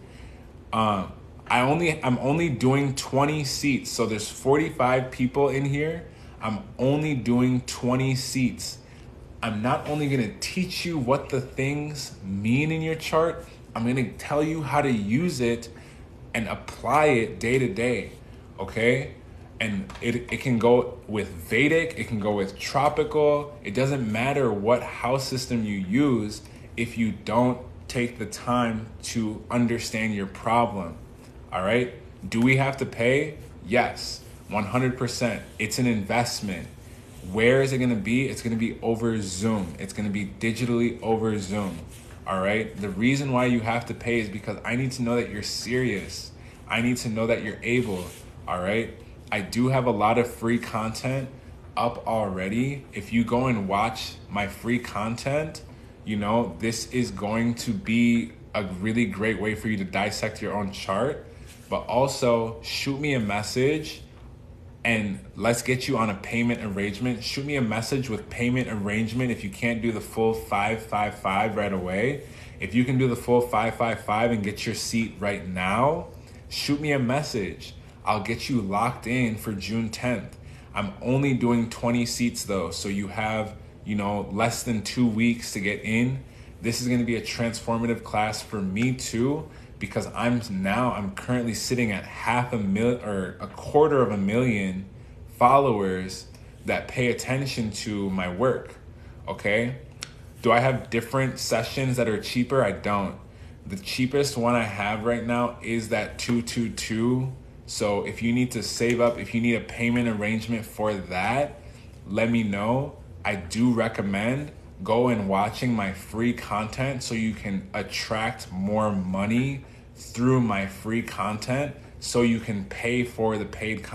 I'm only doing 20 seats. So there's 45 people in here. I'm only doing 20 seats. I'm not only going to teach you what the things mean in your chart, I'm going to tell you how to use it and apply it day to day, okay? And it can go with Vedic, it can go with tropical. It doesn't matter what house system you use if you don't take the time to understand your problem, all right? Do we have to pay? Yes, 100%. It's an investment. Where is it going to be? It's going to be over Zoom. It's going to be digitally over Zoom. All right. The reason why you have to pay is because I need to know that you're serious. I need to know that you're able. All right. I do have a lot of free content up already. If you go and watch my free content, you know, this is going to be a really great way for you to dissect your own chart, but also shoot me a message and let's get you on a payment arrangement. Shoot me a message with payment arrangement if you can't do the full 555 right away. If you can do the full 555 and get your seat right now, shoot me a message. I'll get you locked in for June 10th. I'm only doing 20 seats though, so you have, you know, less than 2 weeks to get in. This is going to be a transformative class for me too, because I'm currently sitting at 500,000 or 250,000 followers that pay attention to my work. Okay. Do I have different sessions that are cheaper? I don't. The cheapest one I have right now is that 222. So if you need to save up, if you need a payment arrangement for that, let me know. I do recommend go and watching my free content so you can attract more money through my free content, so you can pay for the paid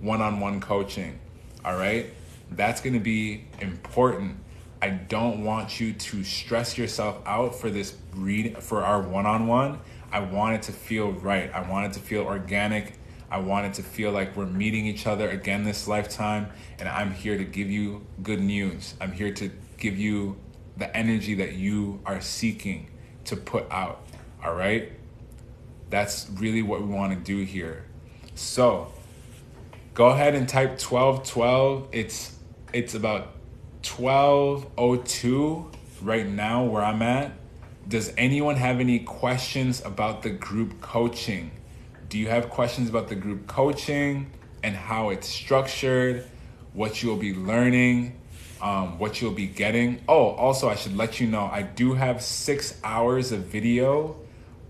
one-on-one coaching. All right, that's going to be important. I don't want you to stress yourself out for this for our one-on-one. I want it to feel right. I want it to feel organic. I want it to feel like we're meeting each other again this lifetime. And I'm here to give you good news. I'm here to give you the energy that you are seeking to put out. All right? That's really what we want to do here. So go ahead and type 1212. It's about 12:02 right now where I'm at. Does anyone have any questions about the group coaching? Do you have questions about the group coaching and how it's structured, what you'll be learning, what you'll be getting? Oh, also I should let you know, I do have 6 hours of video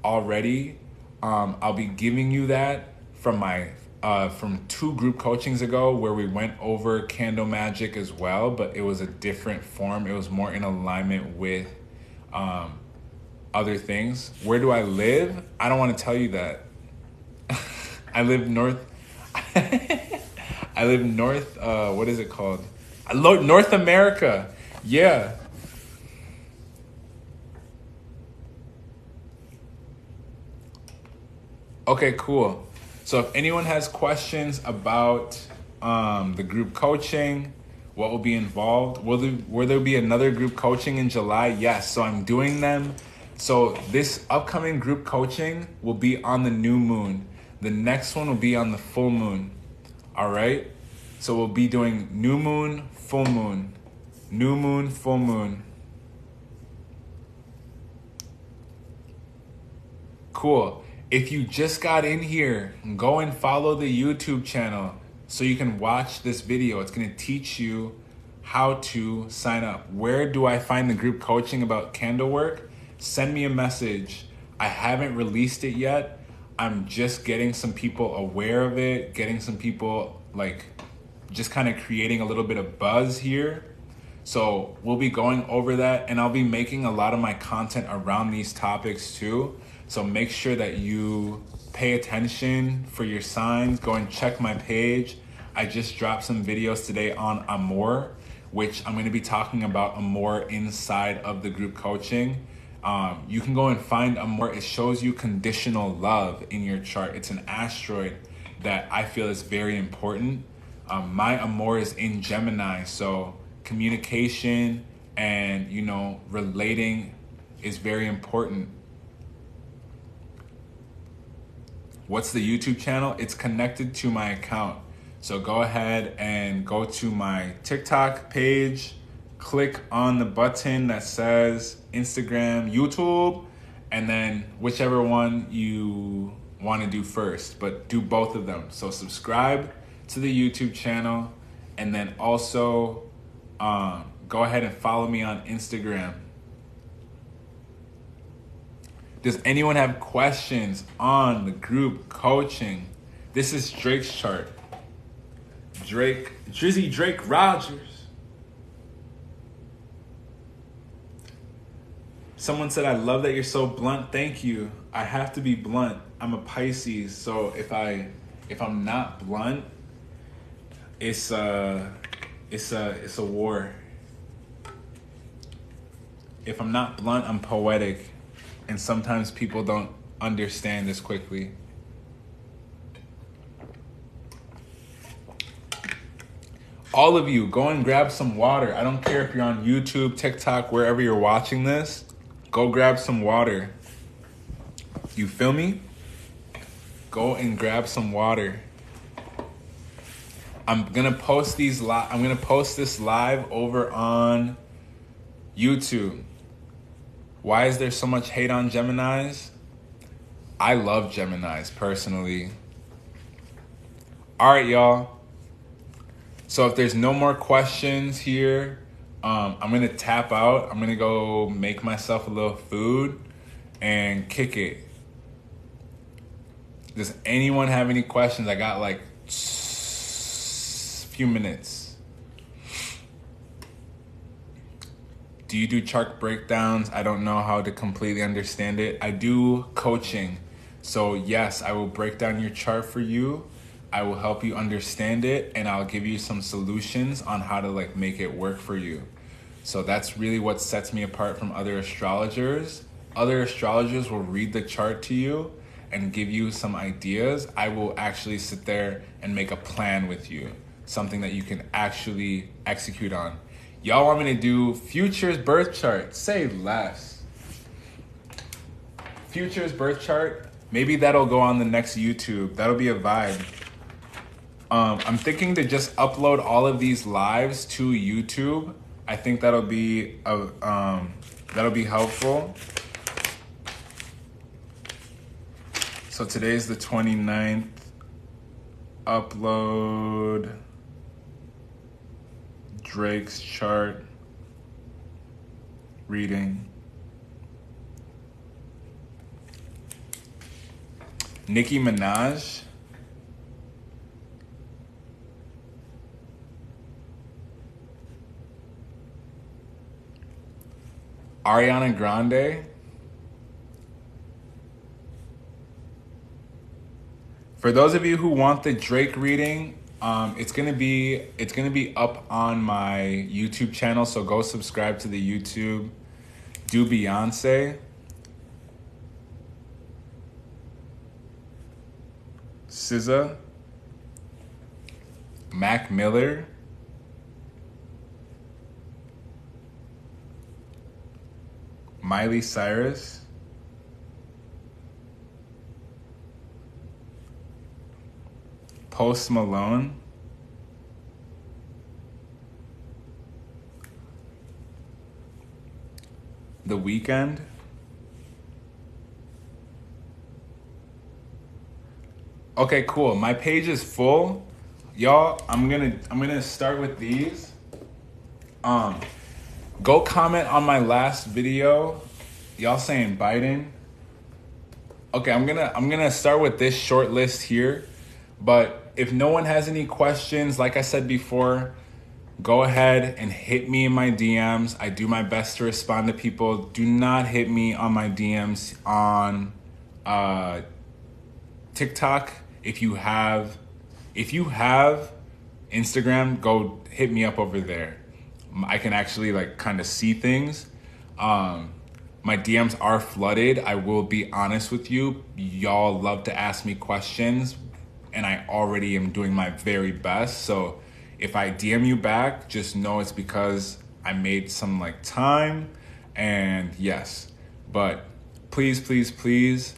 already. I'll be giving you that from my from 2 group coachings ago where we went over candle magic as well, but it was a different form. It was more in alignment with other things. Where do I live? I don't want to tell you that. I live north. I live north. What is it called? North America. Yeah. Okay, cool. So if anyone has questions about the group coaching, what will be involved? Will there be another group coaching in July? Yes. So I'm doing them. So this upcoming group coaching will be on the new moon. The next one will be on the full moon. All right. So we'll be doing new moon, full moon, new moon, full moon. Cool. If you just got in here, go and follow the YouTube channel so you can watch this video. It's going to teach you how to sign up. Where do I find the group coaching about candle work? Send me a message. I haven't released it yet. I'm just getting some people aware of it, getting some people like just kind of creating a little bit of buzz here. So we'll be going over that, and I'll be making a lot of my content around these topics too. So make sure that you pay attention for your signs. Go and check my page. I just dropped some videos today on Amour, which I'm going to be talking about Amour inside of the group coaching. You can go and find Amour. It shows you conditional love in your chart. It's an asteroid that I feel is very important. My Amour is in Gemini, so communication and, relating is very important. What's the YouTube channel? It's connected to my account. So go ahead and go to my TikTok page, click on the button that says Instagram, YouTube, and then whichever one you want to do first, but do both of them. So subscribe to the YouTube channel, and then also go ahead and follow me on Instagram. Does anyone have questions on the group coaching? This is Drake's chart. Drizzy Drake Rogers. Someone said, I love that you're so blunt. Thank you. I have to be blunt. I'm a Pisces, so if I'm not blunt, it's a war. If I'm not blunt, I'm poetic. And sometimes people don't understand this quickly. All of you, go and grab some water. I don't care if you're on YouTube, TikTok, wherever you're watching this. Go grab some water. You feel me? Go and grab some water. I'm gonna post this live over on YouTube. Why is there so much hate on Geminis? I love Geminis personally. All right, y'all. So if there's no more questions here, I'm gonna tap out. I'm gonna go make myself a little food and kick it. Does anyone have any questions? I got like a few minutes. Do you do chart breakdowns? I don't know how to completely understand it. I do coaching. So yes, I will break down your chart for you. I will help you understand it, and I'll give you some solutions on how to make it work for you. So that's really what sets me apart from other astrologers. other astrologers will read the chart to you and give you some ideas, I will actually sit there and make a plan with you, something that you can actually execute on. Y'all want me to do Future's birth chart? Say less. Future's birth chart, maybe that'll go on the next YouTube. That'll be a vibe. I'm thinking to just upload all of these lives to YouTube. I think that'll be helpful. So today's the 29th. Upload Drake's chart reading. Nicki Minaj. Ariana Grande. For those of you who want the Drake reading, it's gonna be up on my YouTube channel, so go subscribe to the YouTube. Do Beyonce. SZA. Mac Miller. Miley Cyrus. Post Malone. The Weeknd. Okay, cool. My page is full. Y'all, I'm gonna start with these. Go comment on my last video. Y'all saying Biden. Okay, I'm gonna start with this short list here. But if no one has any questions, like I said before, go ahead and hit me in my DMs. I do my best to respond to people. Do not hit me on my DMs on TikTok. If you have Instagram, go hit me up over there. I can actually like kind of see things. My DMs are flooded. I will be honest with you. Y'all love to ask me questions, and I already am doing my very best. So if I DM you back, just know it's because I made some like time, and yes. But please, please, please,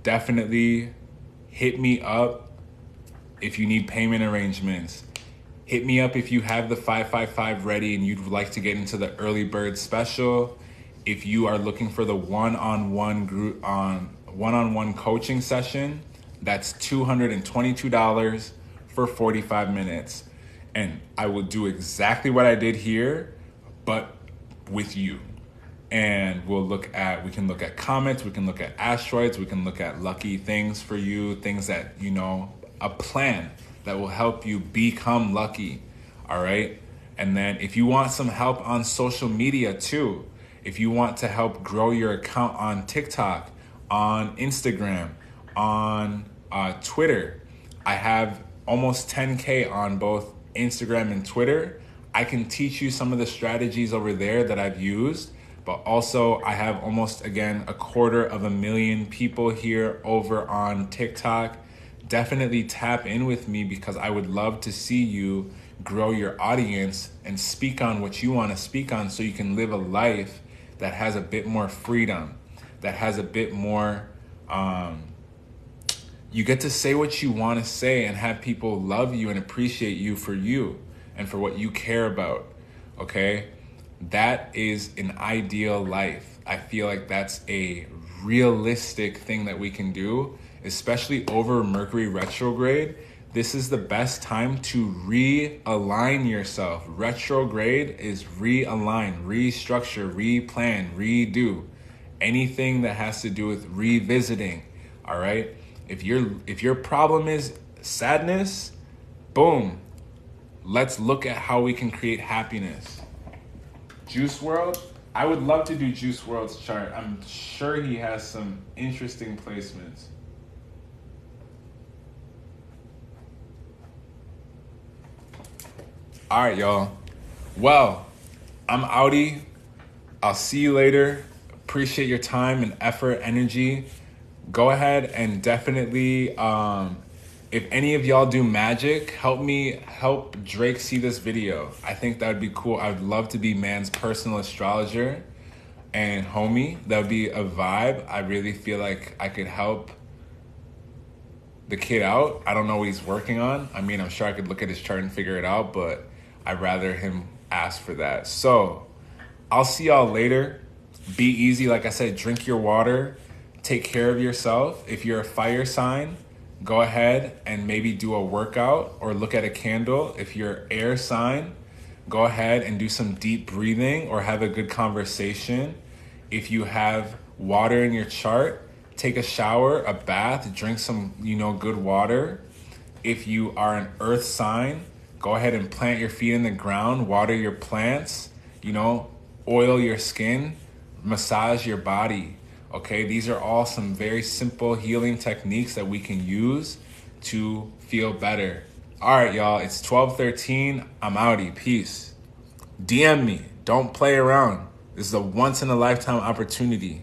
definitely hit me up if you need payment arrangements. Hit me up if you have the 555 ready and you'd like to get into the early bird special. If you are looking for the one-on-one coaching session, that's $222 for 45 minutes. And I will do exactly what I did here, but with you. And we can look at comets, we can look at asteroids, we can look at lucky things for you, things that, a plan that will help you become lucky, all right? And then if you want some help on social media too, if you want to help grow your account on TikTok, on Instagram, on Twitter, I have almost 10K on both Instagram and Twitter. I can teach you some of the strategies over there that I've used, but also I have almost, again, 250,000 people here over on TikTok. Definitely tap in with me because I would love to see you grow your audience and speak on what you want to speak on so you can live a life that has a bit more freedom, that has a bit more, you get to say what you want to say and have people love you and appreciate you and for what you care about, okay? That is an ideal life. I feel like that's a realistic thing that we can do, especially over Mercury Retrograde. This is the best time to realign yourself. Retrograde is realign, restructure, replan, redo. Anything that has to do with revisiting, all right? If your problem is sadness, boom, let's look at how we can create happiness. Juice WRLD, I would love to do Juice WRLD's chart. I'm sure he has some interesting placements. All right, y'all. Well, I'm outie. I'll see you later. appreciate your time and effort, energy. Go ahead and definitely, if any of y'all do magic, help Drake see this video. I think that would be cool. I would love to be man's personal astrologer and homie. That would be a vibe. I really feel like I could help the kid out. I don't know what he's working on. I mean, I'm sure I could look at his chart and figure it out, but I'd rather him ask for that. So I'll see y'all later. Be easy. Like I said, drink your water. Take care of yourself. If you're a fire sign, go ahead and maybe do a workout or look at a candle. If you're air sign, go ahead and do some deep breathing or have a good conversation. If you have water in your chart, take a shower, a bath, drink some, good water. If you are an earth sign, go ahead and plant your feet in the ground, water your plants, oil your skin, massage your body. Okay, these are all some very simple healing techniques that we can use to feel better. All right, y'all, it's 12:13. I'm outie. Peace. DM me. Don't play around. This is a once-in-a-lifetime opportunity.